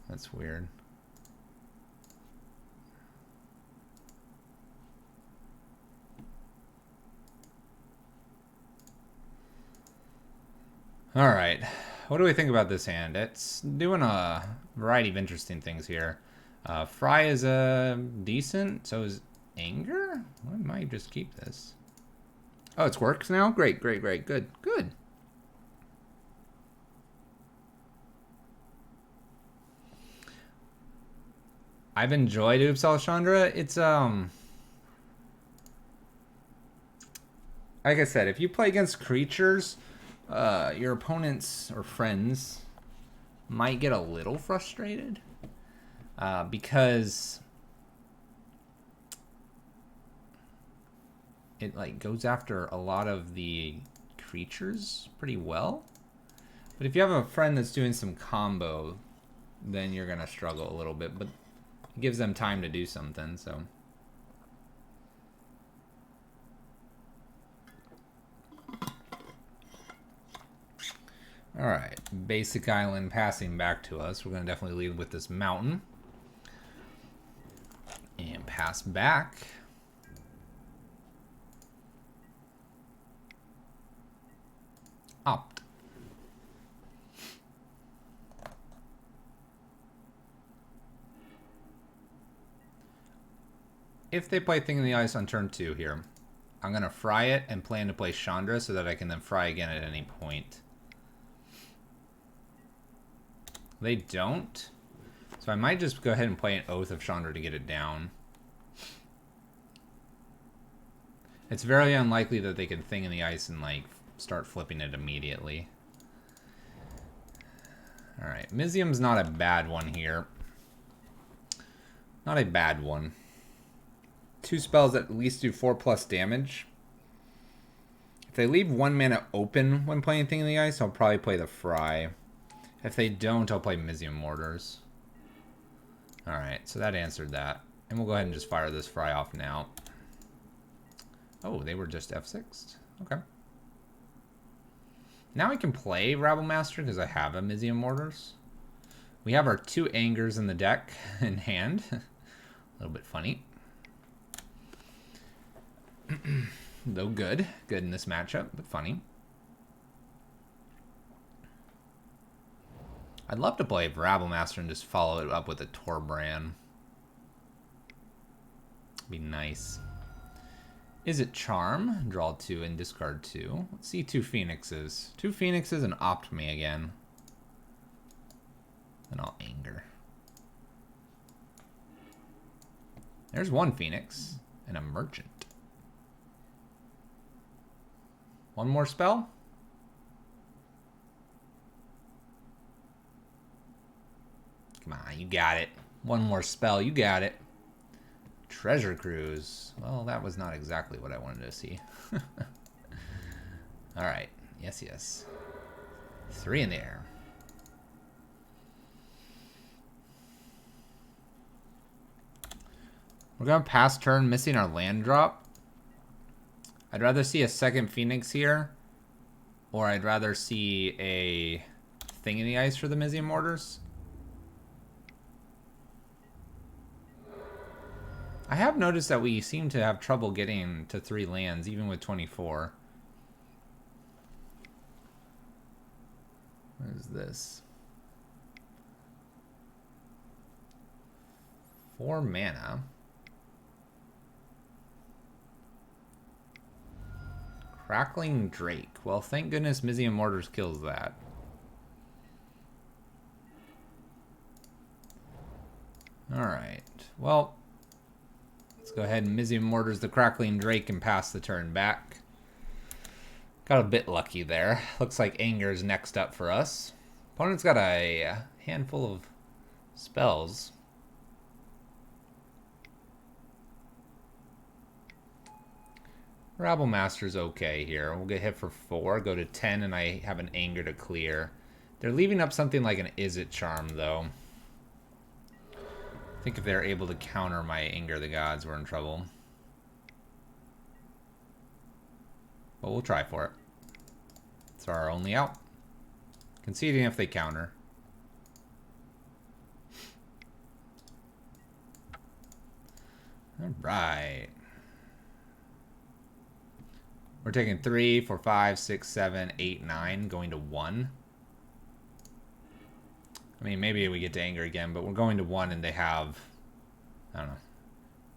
That's weird. All right. What do we think about this hand? It's doing a variety of interesting things here. Fry is decent. So is Anger? I might just keep this. Oh, it works now? Great, great, great. Good, good. I've enjoyed Oops Alexandra. It's, like I said, if you play against creatures, your opponents or friends might get a little frustrated. Because it like goes after a lot of the creatures pretty well. But if you have a friend that's doing some combo, then you're gonna struggle a little bit. But it gives them time to do something, so. Alright, basic island passing back to us. We're gonna definitely lead with this mountain. And pass back. Opt. If they play Thing in the Ice on turn 2 here, I'm going to fry it and plan to play Chandra so that I can then fry again at any point. They don't. So I might just go ahead and play an Oath of Chandra to get it down. It's very unlikely that they can Thing in the Ice and like start flipping it immediately. Alright, Mizium's not a bad one here. Not a bad one. 2 spells that at least do 4+ damage. If they leave 1 mana open when playing Thing in the Ice, I'll probably play the Fry. If they don't, I'll play Mizium Mortars. Alright, so that answered that. And we'll go ahead and just fire this Fry off now. Oh, they were just F6'd. Okay. Now I can play Rabble Master because I have a Mizium Mortars. We have our 2 Angers in the deck in hand. A little bit funny. Though good. Good in this matchup, but funny. I'd love to play Rabble Master and just follow it up with a Torbrand. Be nice. Is it Charm? Draw 2 and discard 2. Let's see 2 Phoenixes. 2 Phoenixes and opt me again. And I'll Anger. There's one Phoenix and a Merchant. One more spell? Come on, you got it. One more spell, you got it. Treasure Cruise. Well, that was not exactly what I wanted to see. Alright, yes, yes. 3 in the air. We're going to pass turn, missing our land drop. I'd rather see a second Phoenix here, or I'd rather see a thing in the ice for the Mizium Mortars. I have noticed that we seem to have trouble getting to 3 lands, even with 24. What is this? 4 mana. Crackling Drake. Well, thank goodness Mizium Mortars kills that. Alright. Well, let's go ahead and Mizium Mortars the Crackling Drake and pass the turn back. Got a bit lucky there. Looks like Anger's next up for us. Opponent's got a handful of spells. Rabble Master's okay here. We'll get hit for 4, go to 10, and I have an Anger to clear. They're leaving up something like an Is It Charm, though. I think if they're able to counter my Anger the Gods, we're in trouble. But we'll try for it. It's our only out. Conceding if they counter. Alright. We're taking 3, 4, 5, 6, 7, 8, 9, going to 1. I mean, maybe we get to Anger again, but we're going to 1 and they have, I don't know,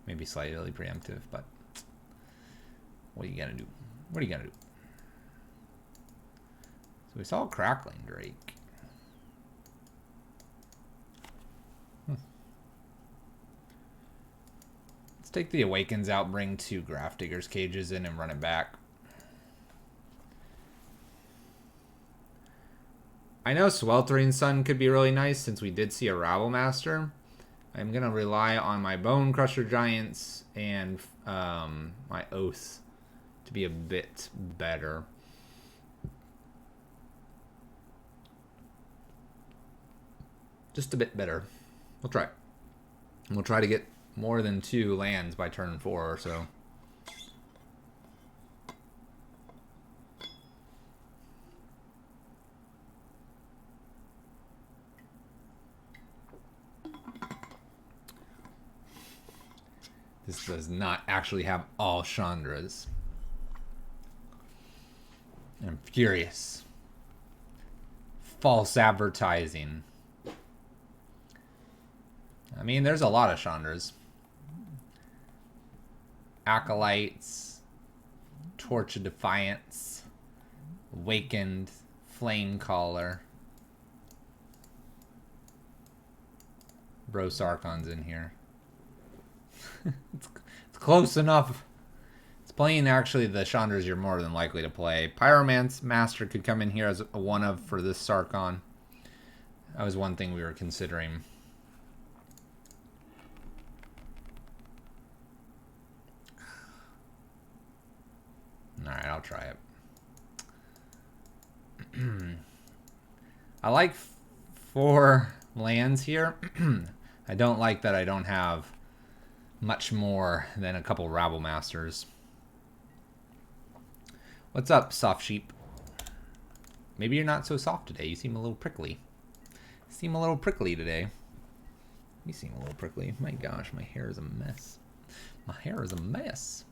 maybe slightly preemptive, but what are you going to do? What are you going to do? So we saw Crackling Drake. Let's take the Awakens out, bring 2 Grafdigger's Cages in and run it back. I know Sweltering Sun could be really nice since we did see a Rabble Master. I'm going to rely on my Bone Crusher Giants and my Oath to be a bit better. Just a bit better. We'll try. We'll try to get more than 2 lands by turn 4 or so. This does not actually have all Chandras. I'm furious. False advertising. I mean, there's a lot of Chandras. Acolytes, Torch of Defiance, Awakened, Flame Caller. Bro Sarkon's in here. It's close enough. It's playing actually the Chandras you're more than likely to play. Pyromance Master could come in here as a one-of for this Sarkon. That was one thing we were considering. Alright, I'll try it. I like 4 lands here. I don't like that I don't have much more than a couple Rabble Masters. What's up, soft sheep? Maybe you're not so soft today. You seem a little prickly. You seem a little prickly today. You seem a little prickly. My gosh, my hair is a mess. My hair is a mess.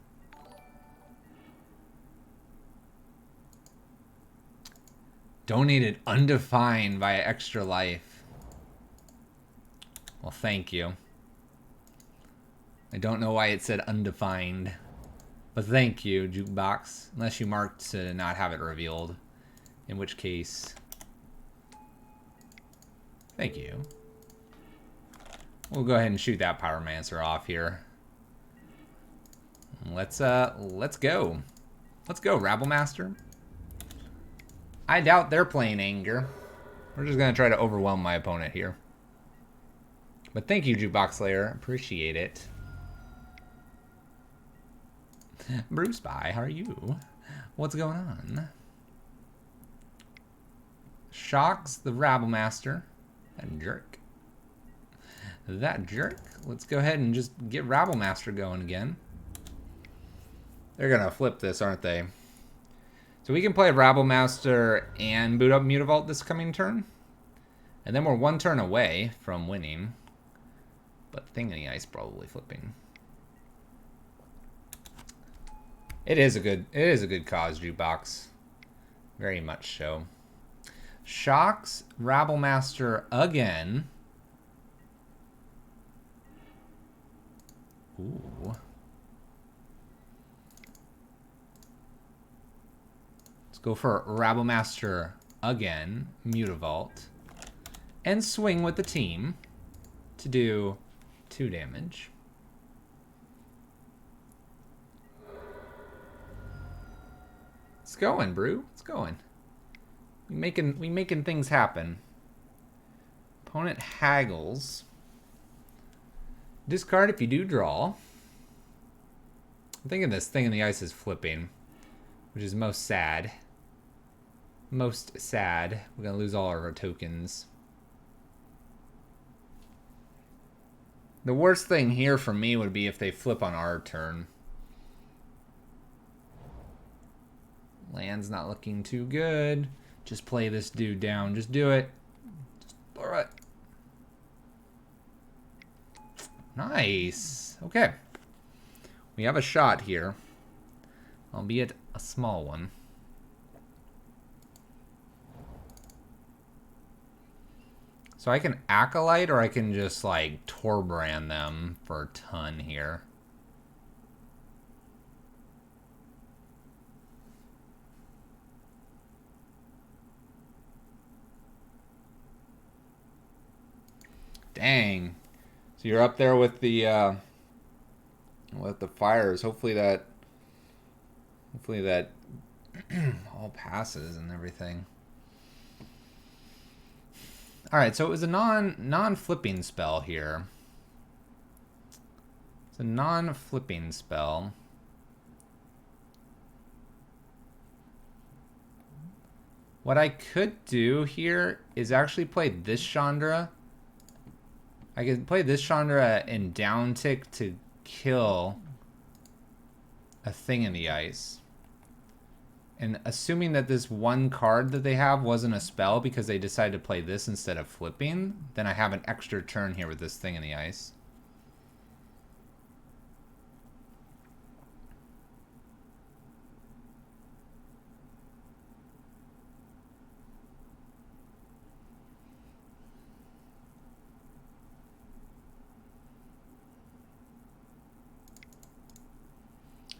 Donated undefined by Extra Life. Well, thank you. I don't know why it said undefined, but thank you, Jukebox. Unless you marked to not have it revealed, in which case, thank you. We'll go ahead and shoot that Pyromancer off here. Let's go. Let's go, Rabble Master. I doubt they're playing Anger. We're just gonna try to overwhelm my opponent here. But thank you, Jukebox Slayer. Appreciate it. Bruce Spy, how are you? What's going on? Shocks the Rabble Master. That jerk. That jerk. Let's go ahead and just get Rabble Master going again. They're gonna flip this, aren't they? So we can play Rabble Master and boot up Mutavault this coming turn. And then we're one turn away from winning. But Thing in the Ice probably flipping. It is a good cause, Jukebox. Very much so. Shocks Rabble Master again. Ooh. Let's go for Rabble Master again. Mutavault. And swing with the team to do 2 damage. It's going, Brew. It's going. We making things happen. Opponent haggles. Discard if you do draw. I'm thinking this Thing in the Ice is flipping, which is most sad. Most sad. We're gonna lose all of our tokens. The worst thing here for me would be if they flip on our turn. Land's not looking too good. Just play this dude down. Just do it. Just throw it. Nice. Okay. We have a shot here. Albeit a small one. So I can Acolyte or I can just like Torbrand them for a ton here. Dang. So you're up there with the fires. Hopefully that all passes and everything. All right, so it was a non-flipping spell here. It's a non-flipping spell. What I could do here is actually play this Chandra. I could play this Chandra and down tick to kill a Thing in the Ice. And assuming that this one card that they have wasn't a spell because they decided to play this instead of flipping, then I have an extra turn here with this Thing in the Ice.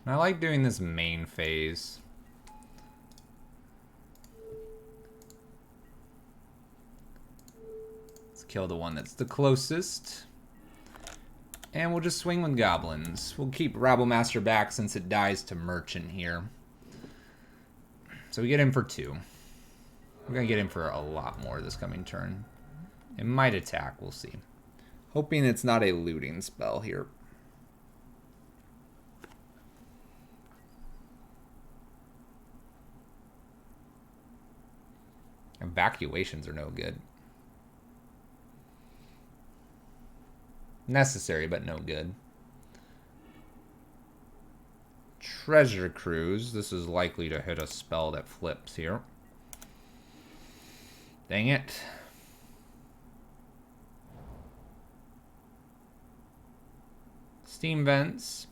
And I like doing this main phase. Let's kill the one that's the closest. And we'll just swing with goblins. We'll keep Rabble Master back since it dies to Merchant here. So we get him for 2. We're going to get him for a lot more this coming turn. It might attack, we'll see. Hoping it's not a looting spell here. Evacuations are no good. Necessary, but no good. Treasure Cruise. This is likely to hit a spell that flips here. Dang it. Steam Vents.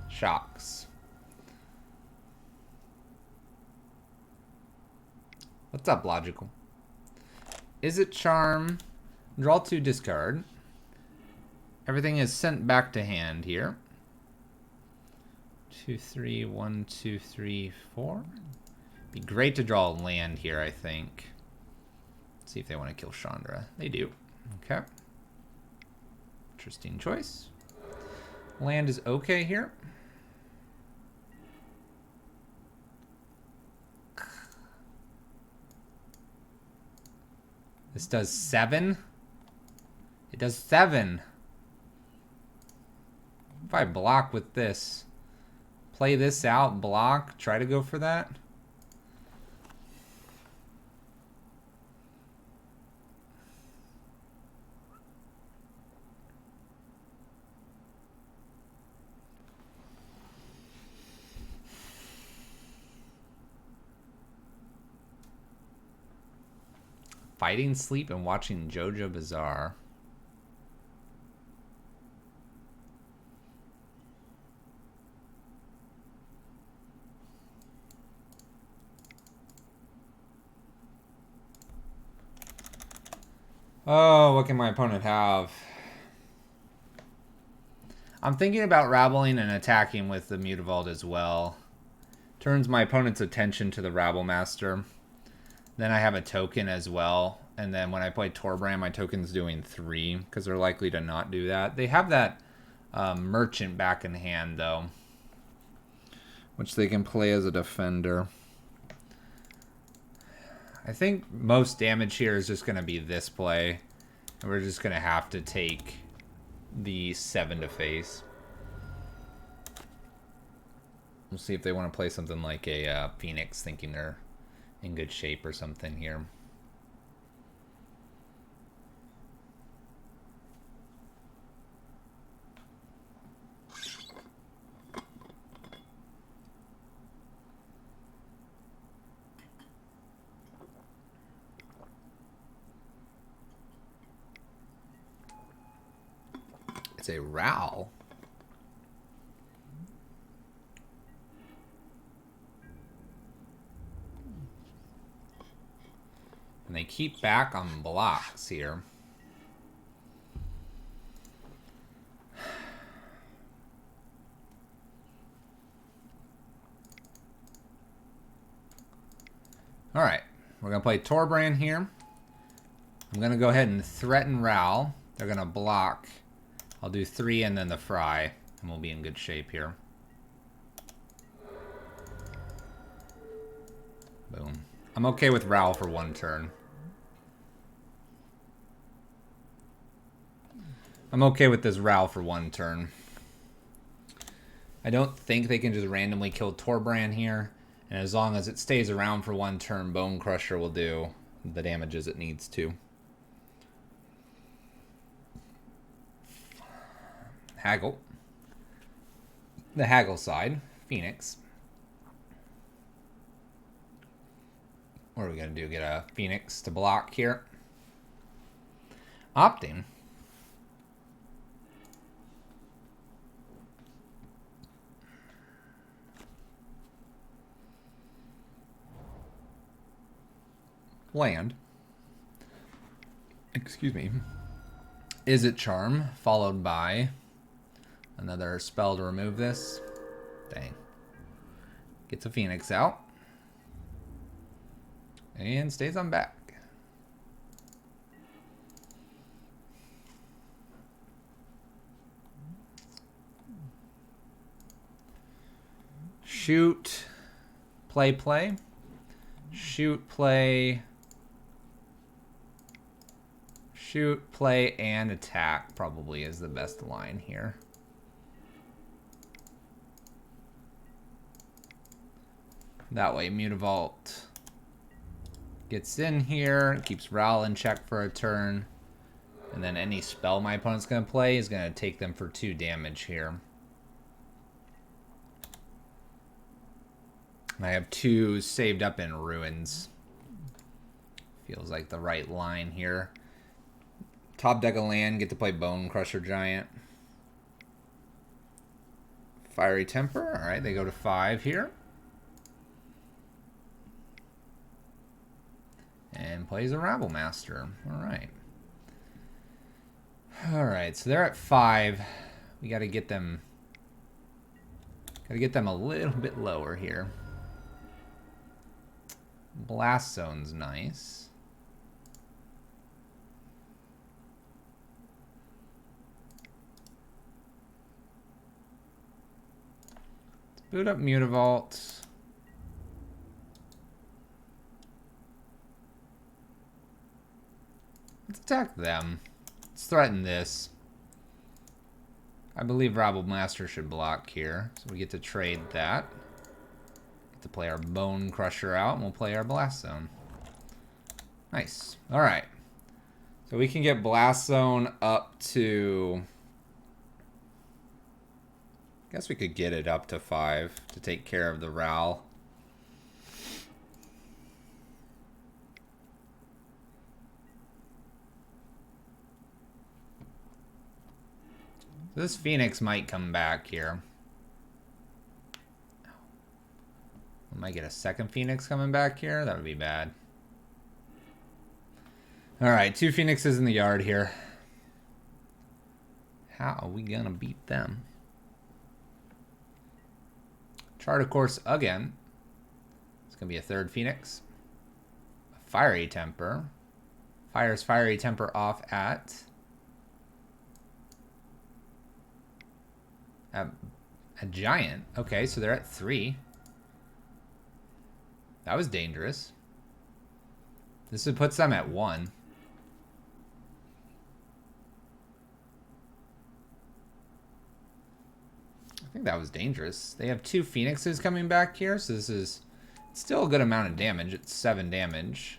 Shocks. What's up, Logical? Is it Charm? Draw 2, discard. Everything is sent back to hand here. 2, 3, 1, 2, 3, 4. Be great to draw a land here, I think. Let's see if they want to kill Chandra. They do. Okay. Interesting choice. Land is okay here. This does 7. It does 7. If I block with this, play this out, block, try to go for that. Fighting sleep and watching JoJo Bizarre. Oh, what can my opponent have? I'm thinking about rabbling and attacking with the Mutavault as well. Turns my opponent's attention to the Rabble Master. Then I have a token as well. And then when I play Torbrand, my token's doing 3, because they're likely to not do that. They have that Merchant back in hand, though, which they can play as a defender. I think most damage here is just going to be this play. And we're just going to have to take the 7 to face. We'll see if they want to play something like a Phoenix, thinking they're in good shape or something here. It's a Ral. And they keep back on blocks here. All right, we're gonna play Torbrand here. I'm gonna go ahead and threaten Ral. They're gonna block. I'll do 3 and then the Fry, and we'll be in good shape here. Boom. I'm okay with Ral for 1 turn. I'm okay with this Ral for 1 turn. I don't think they can just randomly kill Torbrand here. And as long as it stays around for 1 turn, Bone Crusher will do the damages it needs to. Haggle. The Haggle side. Phoenix. What are we going to do? Get a Phoenix to block here. Opting. Land. Excuse me. Is it Charm, followed by another spell to remove this. Dang. Gets a Phoenix out. And stays on back. Shoot. Play. Shoot, play. Shoot, play, and attack probably is the best line here. That way Mutavault gets in here, keeps Ral in check for a turn, and then any spell my opponent's going to play is going to take them for 2 damage here. I have 2 saved up in Ruins. Feels like the right line here. Top deck of land, get to play Bone Crusher Giant. Fiery Temper, alright, they go to 5 here. And plays a Rabble Master. Alright. Alright, so they're at 5. We gotta get them a little bit lower here. Blast Zone's nice. Let's boot up Mutavault. Let's attack them. Let's threaten this. I believe Rabble Master should block here. So we get to trade that. Get to play our Bone Crusher out, and we'll play our Blast Zone. Nice. Alright. So we can get Blast Zone up to... I guess we could get it up to 5 to take care of the Ral. This Phoenix might come back here. We might get a second Phoenix coming back here. That would be bad. Alright, 2 Phoenixes in the yard here. How are we gonna beat them? Chart a course again. It's gonna be a 3rd Phoenix. A Fiery Temper. Fires Fiery Temper off at... A giant. Okay, so they're at 3. That was dangerous. This puts them at 1. I think that was dangerous. They have 2 Phoenixes coming back here, so this is still a good amount of damage. It's 7 damage.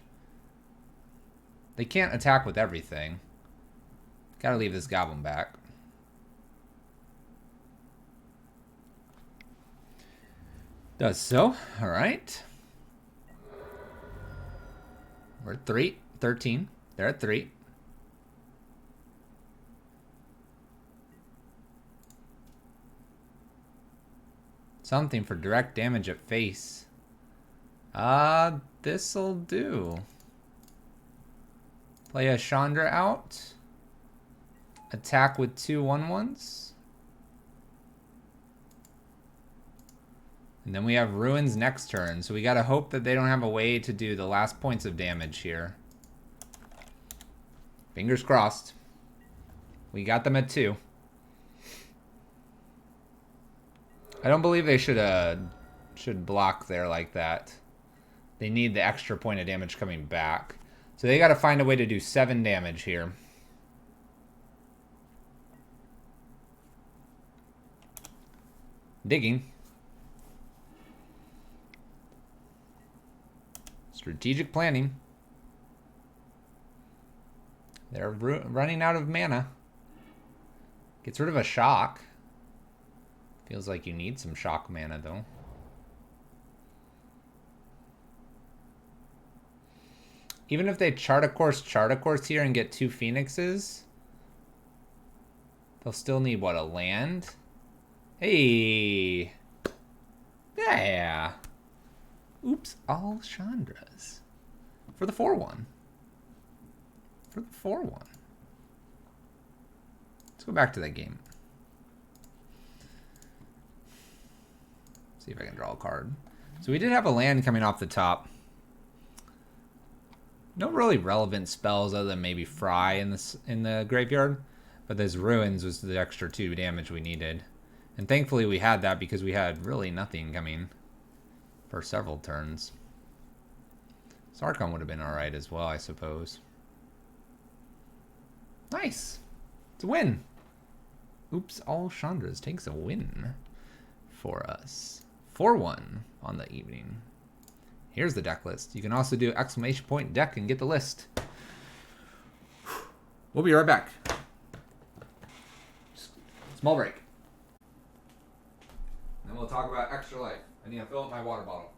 They can't attack with everything. Gotta leave this goblin back. Does so. Alright. We're at 13. They're at 3. Something for direct damage at face. This'll do. Play a Chandra out. Attack with 2 1/1s. And then we have Ruins next turn, so we gotta hope that they don't have a way to do the last points of damage here. Fingers crossed. We got them at 2. I don't believe they should block there like that. They need the extra point of damage coming back. So they gotta find a way to do 7 damage here. Digging. Strategic planning. They're running out of mana. Gets rid of a shock. Feels like you need some shock mana, though. Even if they chart a course here and get 2 Phoenixes, they'll still need, what, a land? Hey! Yeah! Oops, all Chandras. For the 4-1. For the 4-1. Let's go back to that game. See if I can draw a card. So we did have a land coming off the top. No really relevant spells other than maybe Fry in the graveyard. But this Ruins was the extra 2 damage we needed. And thankfully we had that because we had really nothing coming for several turns. Sarkon would have been alright as well, I suppose. Nice! It's a win! Oops, all Chandras takes a win for us. 4-1 on the evening. Here's the deck list. You can also do exclamation point deck and get the list. We'll be right back. Small break. Then we'll talk about Extra Life. I need to fill up my water bottle.